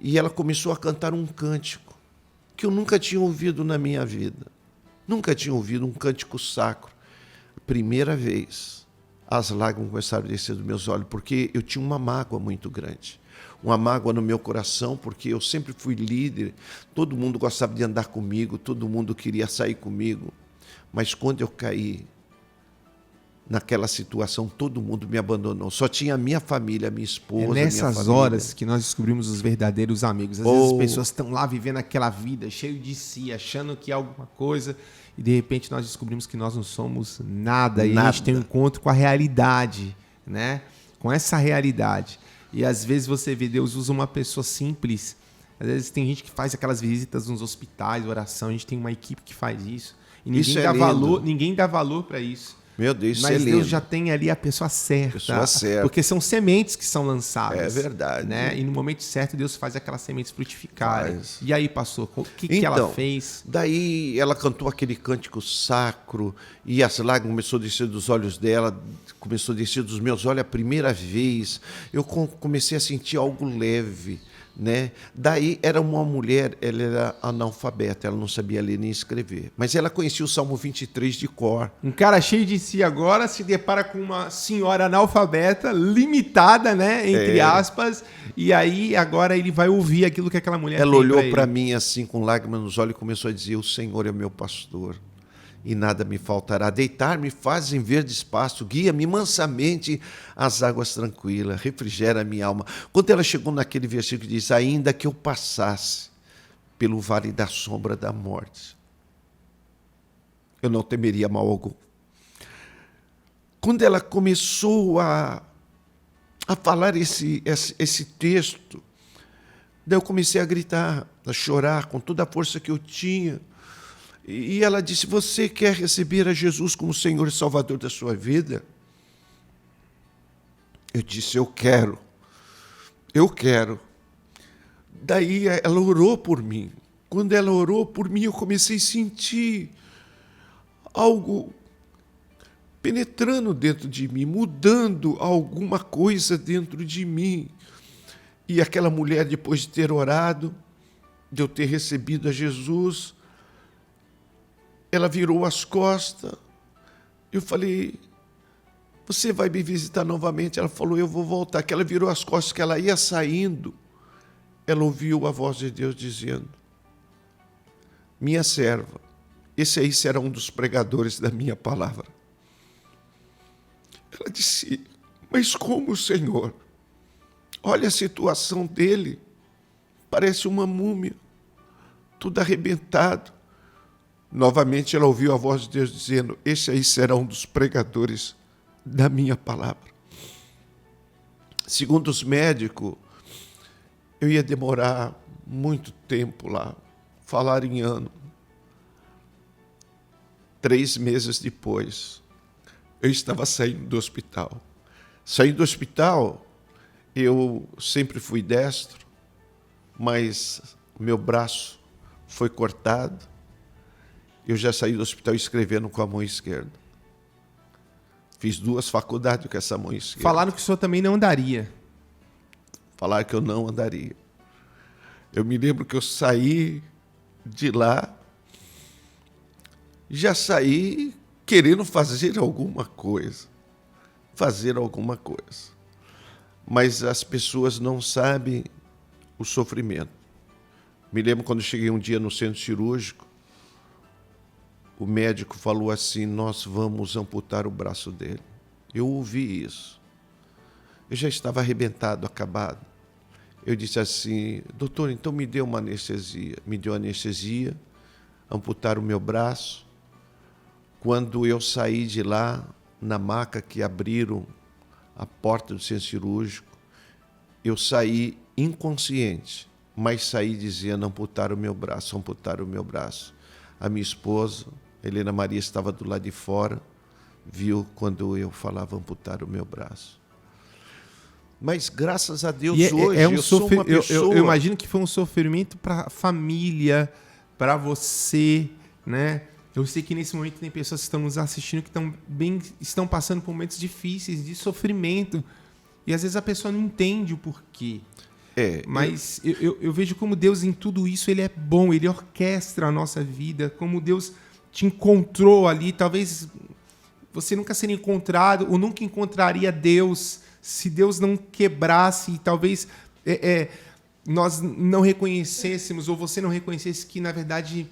E ela começou a cantar um cântico que eu nunca tinha ouvido na minha vida. Nunca tinha ouvido um cântico sacro. Primeira vez, as lágrimas começaram a descer dos meus olhos, porque eu tinha uma mágoa muito grande. Uma mágoa no meu coração, porque eu sempre fui líder, todo mundo gostava de andar comigo, todo mundo queria sair comigo. Mas quando eu caí naquela situação, todo mundo me abandonou. Só tinha a minha família, a minha esposa, É nessas minha família. horas que nós descobrimos os verdadeiros amigos. Às vezes as pessoas estão lá vivendo aquela vida, cheio de si, achando que é alguma coisa, e de repente nós descobrimos que nós não somos nada. E a gente tem um encontro com a realidade, né? Com essa realidade. E às vezes você vê, Deus usa uma pessoa simples. Às vezes tem gente que faz aquelas visitas nos hospitais, oração, a gente tem uma equipe que faz isso. E ninguém dá valor para isso. Meu Deus, mas Deus já tem ali a pessoa certa. Porque são sementes que são lançadas. É verdade. Né? E no momento certo, Deus faz aquelas sementes frutificarem. E aí, pastor, o que ela fez? Daí ela cantou aquele cântico sacro e as lágrimas começaram a descer dos olhos dela, começou a descer dos meus olhos a primeira vez. Eu comecei a sentir algo leve. Né? Daí era uma mulher, ela era analfabeta, ela não sabia ler nem escrever, mas ela conhecia o Salmo 23 de cor. Um cara cheio de si agora se depara com uma senhora analfabeta, limitada, né, entre aspas, e aí agora ele vai ouvir aquilo que aquela mulher ela olhou para mim assim com lágrimas nos olhos e começou a dizer: o Senhor é meu pastor e nada me faltará. Deitar-me faz em verdes pastos, guia-me mansamente às águas tranquilas, refrigera a minha alma. Quando ela chegou naquele versículo que diz: ainda que eu passasse pelo vale da sombra da morte, eu não temeria mal algum. Quando ela começou a falar esse texto, daí eu comecei a gritar, a chorar com toda a força que eu tinha. E ela disse: você quer receber a Jesus como Senhor e Salvador da sua vida? Eu disse: eu quero. Daí ela orou por mim. Quando ela orou por mim, eu comecei a sentir algo penetrando dentro de mim, mudando alguma coisa dentro de mim. E aquela mulher, depois de ter orado, de eu ter recebido a Jesus, ela virou as costas. Eu falei: você vai me visitar novamente? Ela falou: eu vou voltar. Que ela virou as costas, que ela ia saindo. Ela ouviu a voz de Deus dizendo: minha serva, esse aí será um dos pregadores da minha palavra. Ela disse: mas como, Senhor? Olha a situação dele. Parece uma múmia, tudo arrebentado. Novamente ela ouviu a voz de Deus dizendo: esse aí será um dos pregadores da minha palavra. Segundo os médicos, eu ia demorar muito tempo lá, falar em ano. 3 meses depois, eu estava saindo do hospital. Saindo do hospital, eu sempre fui destro, mas meu braço foi cortado. Eu já saí do hospital escrevendo com a mão esquerda. Fiz 2 faculdades com essa mão esquerda. Falaram que o senhor também não andaria. Falaram que eu não andaria. Eu me lembro que eu saí de lá, já saí querendo fazer alguma coisa. Mas as pessoas não sabem o sofrimento. Me lembro quando eu cheguei um dia no centro cirúrgico, o médico falou assim: nós vamos amputar o braço dele. Eu ouvi isso. Eu já estava arrebentado, acabado. Eu disse assim: doutor, então me dê uma anestesia. Me deu anestesia, amputaram o meu braço. Quando eu saí de lá, na maca que abriram a porta do centro cirúrgico, eu saí inconsciente, mas saí dizendo: amputaram o meu braço, amputaram o meu braço. A minha esposa, Helena Maria, estava do lado de fora, viu quando eu falava amputar o meu braço. Mas graças a Deus hoje eu sou uma pessoa... Eu imagino que foi um sofrimento para a família, para você, né? Eu sei que nesse momento tem pessoas que estão nos assistindo que estão passando por momentos difíceis, de sofrimento, e às vezes a pessoa não entende o porquê. Mas eu vejo como Deus em tudo isso, Ele é bom, Ele orquestra a nossa vida, como Deus te encontrou ali. Talvez você nunca seria encontrado ou nunca encontraria Deus se Deus não quebrasse, e talvez nós não reconhecêssemos, ou você não reconhecesse que, na verdade,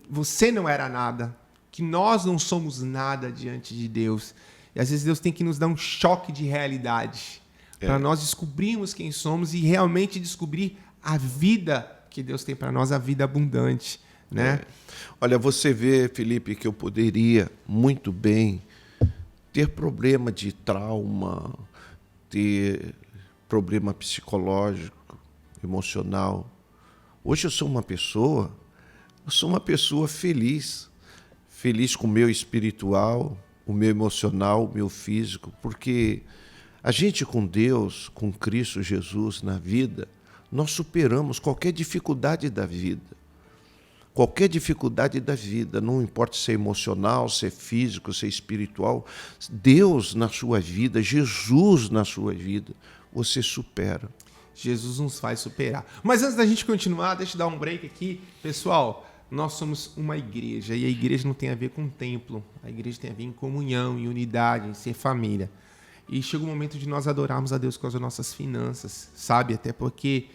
você não era nada, que nós não somos nada diante de Deus. E às vezes Deus tem que nos dar um choque de realidade para nós descobrirmos quem somos e realmente descobrir a vida que Deus tem para nós, a vida abundante, né? Olha, você vê, Felipe, que eu poderia muito bem ter problema de trauma, ter problema psicológico, emocional. Hoje eu sou uma pessoa feliz com o meu espiritual, o meu emocional, o meu físico, porque a gente com Deus, com Cristo Jesus na vida, nós superamos qualquer dificuldade da vida. Qualquer dificuldade da vida, não importa se é emocional, se é físico, se é espiritual, Deus na sua vida, Jesus na sua vida, você supera. Jesus nos faz superar. Mas antes da gente continuar, deixa eu dar um break aqui. Pessoal, nós somos uma igreja, e a igreja não tem a ver com templo. A igreja tem a ver em comunhão, em unidade, em ser família. E chega o momento de nós adorarmos a Deus com as nossas finanças, sabe? Até porque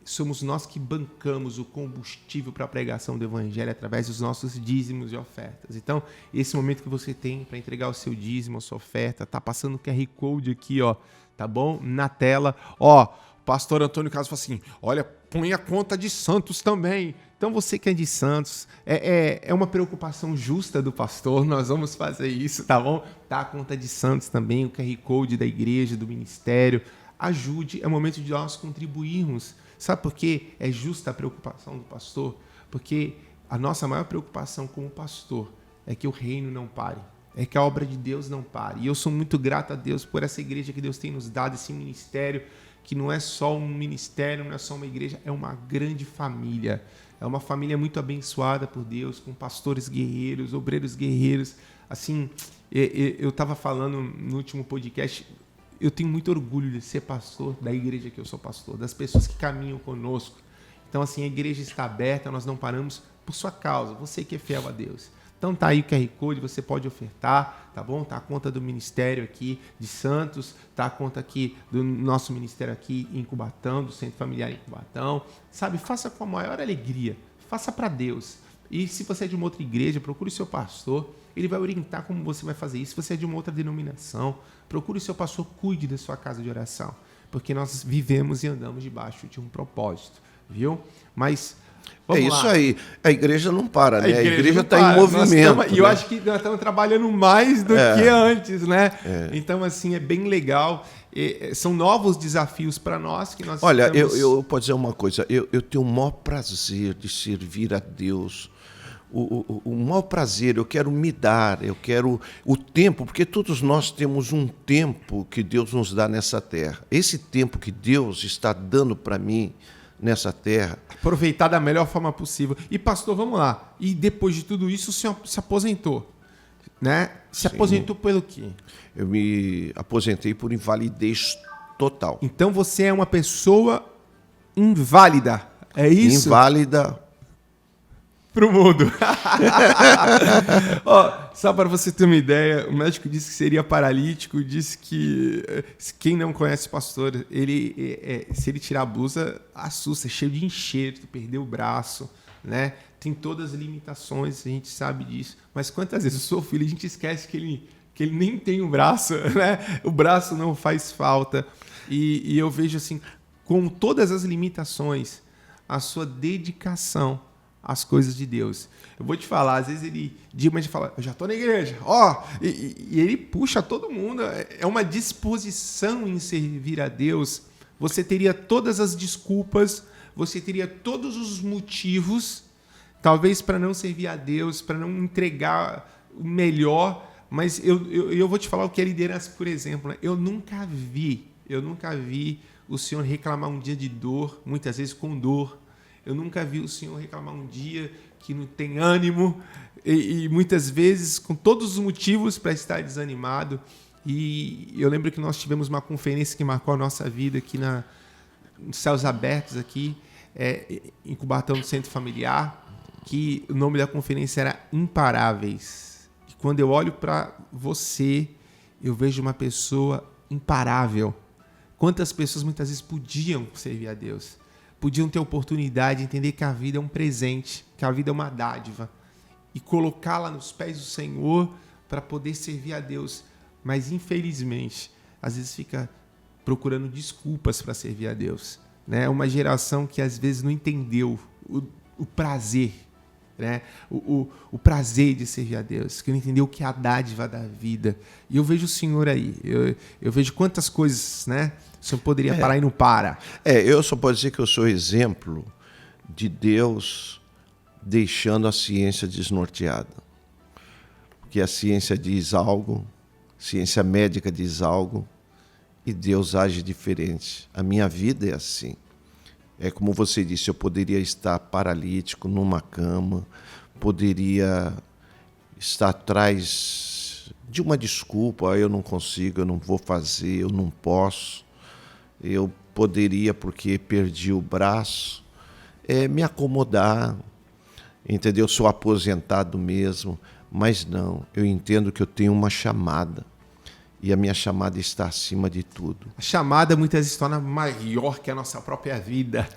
somos nós que bancamos o combustível para a pregação do Evangelho através dos nossos dízimos e ofertas. Então, esse momento que você tem para entregar o seu dízimo, a sua oferta, tá passando o QR Code aqui, ó, tá bom? Na tela. Ó, o pastor Antônio Carlos fala assim: olha, põe a conta de Santos também. Então, você que é de Santos, é uma preocupação justa do pastor, nós vamos fazer isso, tá bom? Tá a conta de Santos também, o QR Code da igreja, do ministério. Ajude, é o momento de nós contribuirmos. Sabe por que é justa a preocupação do pastor? Porque a nossa maior preocupação como pastor é que o reino não pare, é que a obra de Deus não pare. E eu sou muito grato a Deus por essa igreja que Deus tem nos dado, esse ministério, que não é só um ministério, não é só uma igreja, é uma grande família. É uma família muito abençoada por Deus, com pastores guerreiros, obreiros guerreiros. Assim, eu estava falando no último podcast, eu tenho muito orgulho de ser pastor da igreja que eu sou pastor, das pessoas que caminham conosco. Então, assim, a igreja está aberta, nós não paramos por sua causa, você que é fiel a Deus. Então tá aí o QR Code, você pode ofertar, tá bom? Tá a conta do ministério aqui de Santos, tá a conta aqui do nosso ministério aqui em Cubatão, do Centro Familiar em Cubatão. Sabe, faça com a maior alegria, faça para Deus. E se você é de uma outra igreja, procure o seu pastor, ele vai orientar como você vai fazer isso. Se você é de uma outra denominação, procure o seu pastor, cuide da sua casa de oração, porque nós vivemos e andamos debaixo de um propósito, viu? Mas vamos isso lá. Aí, a igreja não para, né? A igreja está em movimento. E eu acho que nós estamos trabalhando mais do que antes, né? Então, assim, é bem legal. São novos desafios para nós que nós eu posso dizer uma coisa, eu tenho o maior prazer de servir a Deus o maior prazer, eu quero me dar, eu quero o tempo, porque todos nós temos um tempo que Deus nos dá nessa terra. Esse tempo que Deus está dando para mim nessa terra. Aproveitar da melhor forma possível. E pastor, vamos lá. E depois de tudo isso, o senhor se aposentou, né? Se aposentou pelo quê? Eu me aposentei por invalidez total. Então você é uma pessoa inválida, é isso? Inválida pro mundo. Só para você ter uma ideia, o médico disse que seria paralítico, disse que quem não conhece o pastor, ele se ele tirar a blusa, assusta, é cheio de enxerto, perdeu o braço, né? Tem todas as limitações, a gente sabe disso. Mas quantas vezes eu sou filho, a gente esquece que ele nem tem um braço, né? O braço não faz falta. E eu vejo assim, com todas as limitações, a sua dedicação às coisas de Deus. Eu vou te falar, às vezes ele fala, eu já estou na igreja, e ele puxa todo mundo. É uma disposição em servir a Deus. Você teria todas as desculpas, você teria todos os motivos, talvez para não servir a Deus, para não entregar o melhor, mas eu vou te falar o que é liderança, por exemplo. Né? Eu nunca vi o Senhor reclamar um dia de dor, muitas vezes com dor. Eu nunca vi o Senhor reclamar um dia que não tem ânimo e muitas vezes com todos os motivos para estar desanimado. E eu lembro que nós tivemos uma conferência que marcou a nossa vida aqui nos Céus Abertos, aqui, em Cubatão, no Centro Familiar, que o nome da conferência era Imparáveis. E quando eu olho para você, eu vejo uma pessoa imparável. Quantas pessoas muitas vezes podiam servir a Deus, podiam ter a oportunidade de entender que a vida é um presente, que a vida é uma dádiva, e colocá-la nos pés do Senhor para poder servir a Deus. Mas, infelizmente, às vezes fica procurando desculpas para servir a Deus. Né? Uma geração que às vezes não entendeu o prazer, né? O prazer de servir a Deus, que não entendeu o que é a dádiva da vida. E eu vejo o Senhor aí, eu vejo quantas coisas, né? O Senhor poderia parar e não para. Eu só posso dizer que eu sou exemplo de Deus deixando a ciência desnorteada. Porque a ciência diz algo, a ciência médica diz algo, e Deus age diferente. A minha vida é assim. É como você disse, eu poderia estar paralítico numa cama, poderia estar atrás de uma desculpa, eu não consigo, eu não vou fazer, eu não posso. Eu poderia, porque perdi o braço, me acomodar, entendeu? Eu sou aposentado mesmo, mas não, eu entendo que eu tenho uma chamada. E a minha chamada está acima de tudo. A chamada muitas vezes se torna maior que a nossa própria vida.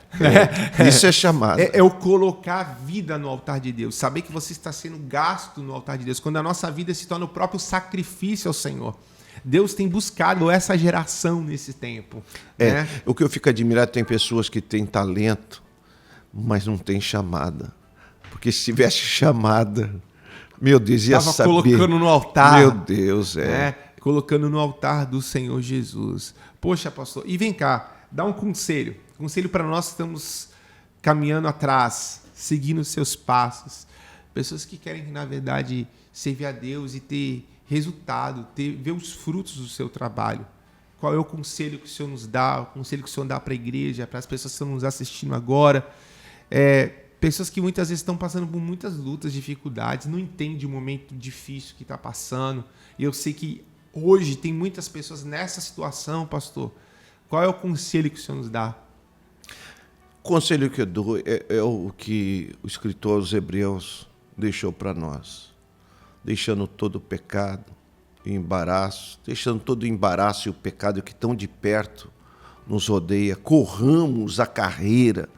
Isso é chamada. É o colocar a vida no altar de Deus. Saber que você está sendo gasto no altar de Deus. Quando a nossa vida se torna o próprio sacrifício ao Senhor. Deus tem buscado essa geração nesse tempo. Né? O que eu fico admirado, tem pessoas que têm talento, mas não têm chamada. Porque se tivesse chamada, meu Deus, ia saber. Estava colocando no altar. Meu Deus, colocando no altar do Senhor Jesus. Poxa, pastor, e vem cá, dá um conselho. Conselho para nós que estamos caminhando atrás, seguindo os seus passos. Pessoas que querem, na verdade, servir a Deus e ter resultado, ver os frutos do seu trabalho. Qual é o conselho que o Senhor nos dá, o conselho que o Senhor dá para a igreja, para as pessoas que estão nos assistindo agora? Pessoas que muitas vezes estão passando por muitas lutas, dificuldades, não entendem o momento difícil que está passando. E eu sei que hoje tem muitas pessoas nessa situação, pastor. Qual é o conselho que o Senhor nos dá? O conselho que eu dou é o que o escritor aos Hebreus deixou para nós. Deixando todo o pecado e embaraço, deixando todo o embaraço e o pecado que tão de perto nos rodeia. Corramos a carreira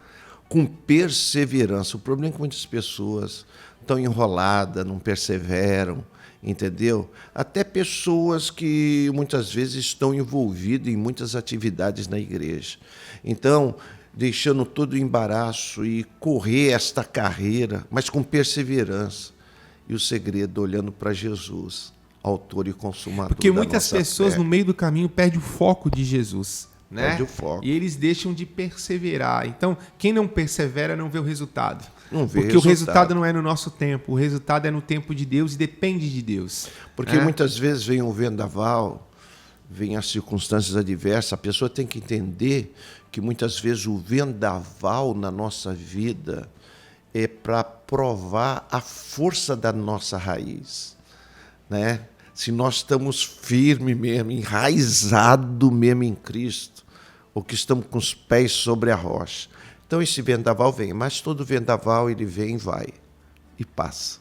com perseverança. O problema é que muitas pessoas estão enroladas, não perseveram, entendeu? Até pessoas que muitas vezes estão envolvidas em muitas atividades na igreja. Então, deixando todo o embaraço e correr esta carreira, mas com perseverança. E o segredo, olhando para Jesus, autor e consumador da nossa fé. Porque muitas pessoas no meio do caminho perdem o foco de Jesus. Né? Perde o foco. E eles deixam de perseverar. Então, quem não persevera não vê o resultado. Não vê Porque o resultado não é no nosso tempo, o resultado é no tempo de Deus e depende de Deus. Porque muitas vezes vem um vendaval, vem as circunstâncias adversas, a pessoa tem que entender que muitas vezes o vendaval na nossa vida é para provar a força da nossa raiz, né? Se nós estamos firmes mesmo, enraizados mesmo em Cristo, ou que estamos com os pés sobre a rocha. Então esse vendaval vem, mas todo vendaval ele vem e vai, e passa.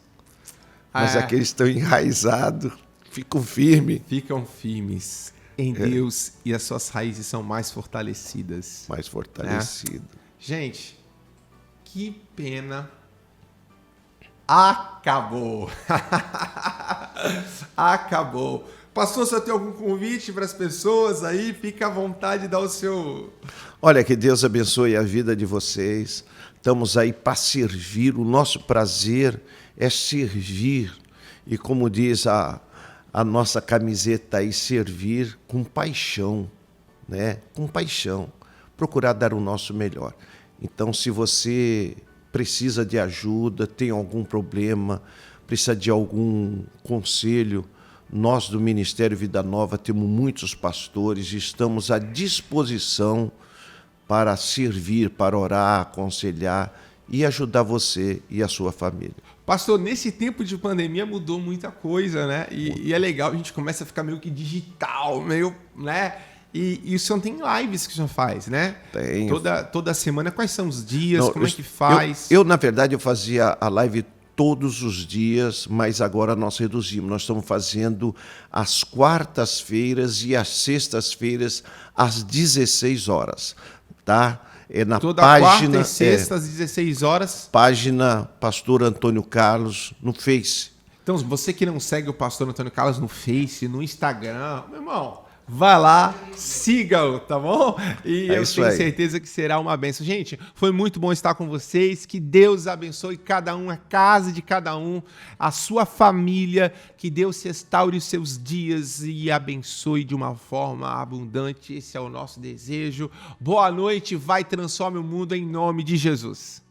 Mas aqueles que estão enraizados, ficam firmes. Ficam firmes em Deus e as suas raízes são mais fortalecidas. Mais fortalecido. Gente, que pena. Acabou. Acabou. Pastor, se tem algum convite para as pessoas aí, fica à vontade de dar o seu... Olha, que Deus abençoe a vida de vocês. Estamos aí para servir. O nosso prazer é servir. E como diz a nossa camiseta aí, servir com paixão, né? Com paixão. Procurar dar o nosso melhor. Então, se você precisa de ajuda, tem algum problema, precisa de algum conselho, nós do Ministério Vida Nova temos muitos pastores e estamos à disposição para servir, para orar, aconselhar e ajudar você e a sua família. Pastor, nesse tempo de pandemia mudou muita coisa, né? E é legal, a gente começa a ficar meio que digital, meio, né? E o senhor tem lives que o senhor faz, né? Tem. Toda semana, quais são os dias, como é que faz? Eu, na verdade, eu fazia a live todos os dias, mas agora nós reduzimos. Nós estamos fazendo às quartas-feiras e às sextas-feiras, às 16 horas, tá? É na Toda página, quarta e sexta, às 16 horas. Página Pastor Antônio Carlos, no Face. Então, você que não segue o Pastor Antônio Carlos no Face, no Instagram, meu irmão, vai lá, siga-o, tá bom? E eu tenho certeza que será uma bênção. Gente, foi muito bom estar com vocês. Que Deus abençoe cada um, a casa de cada um, a sua família. Que Deus restaure os seus dias e abençoe de uma forma abundante. Esse é o nosso desejo. Boa noite, vai, transforme o mundo em nome de Jesus.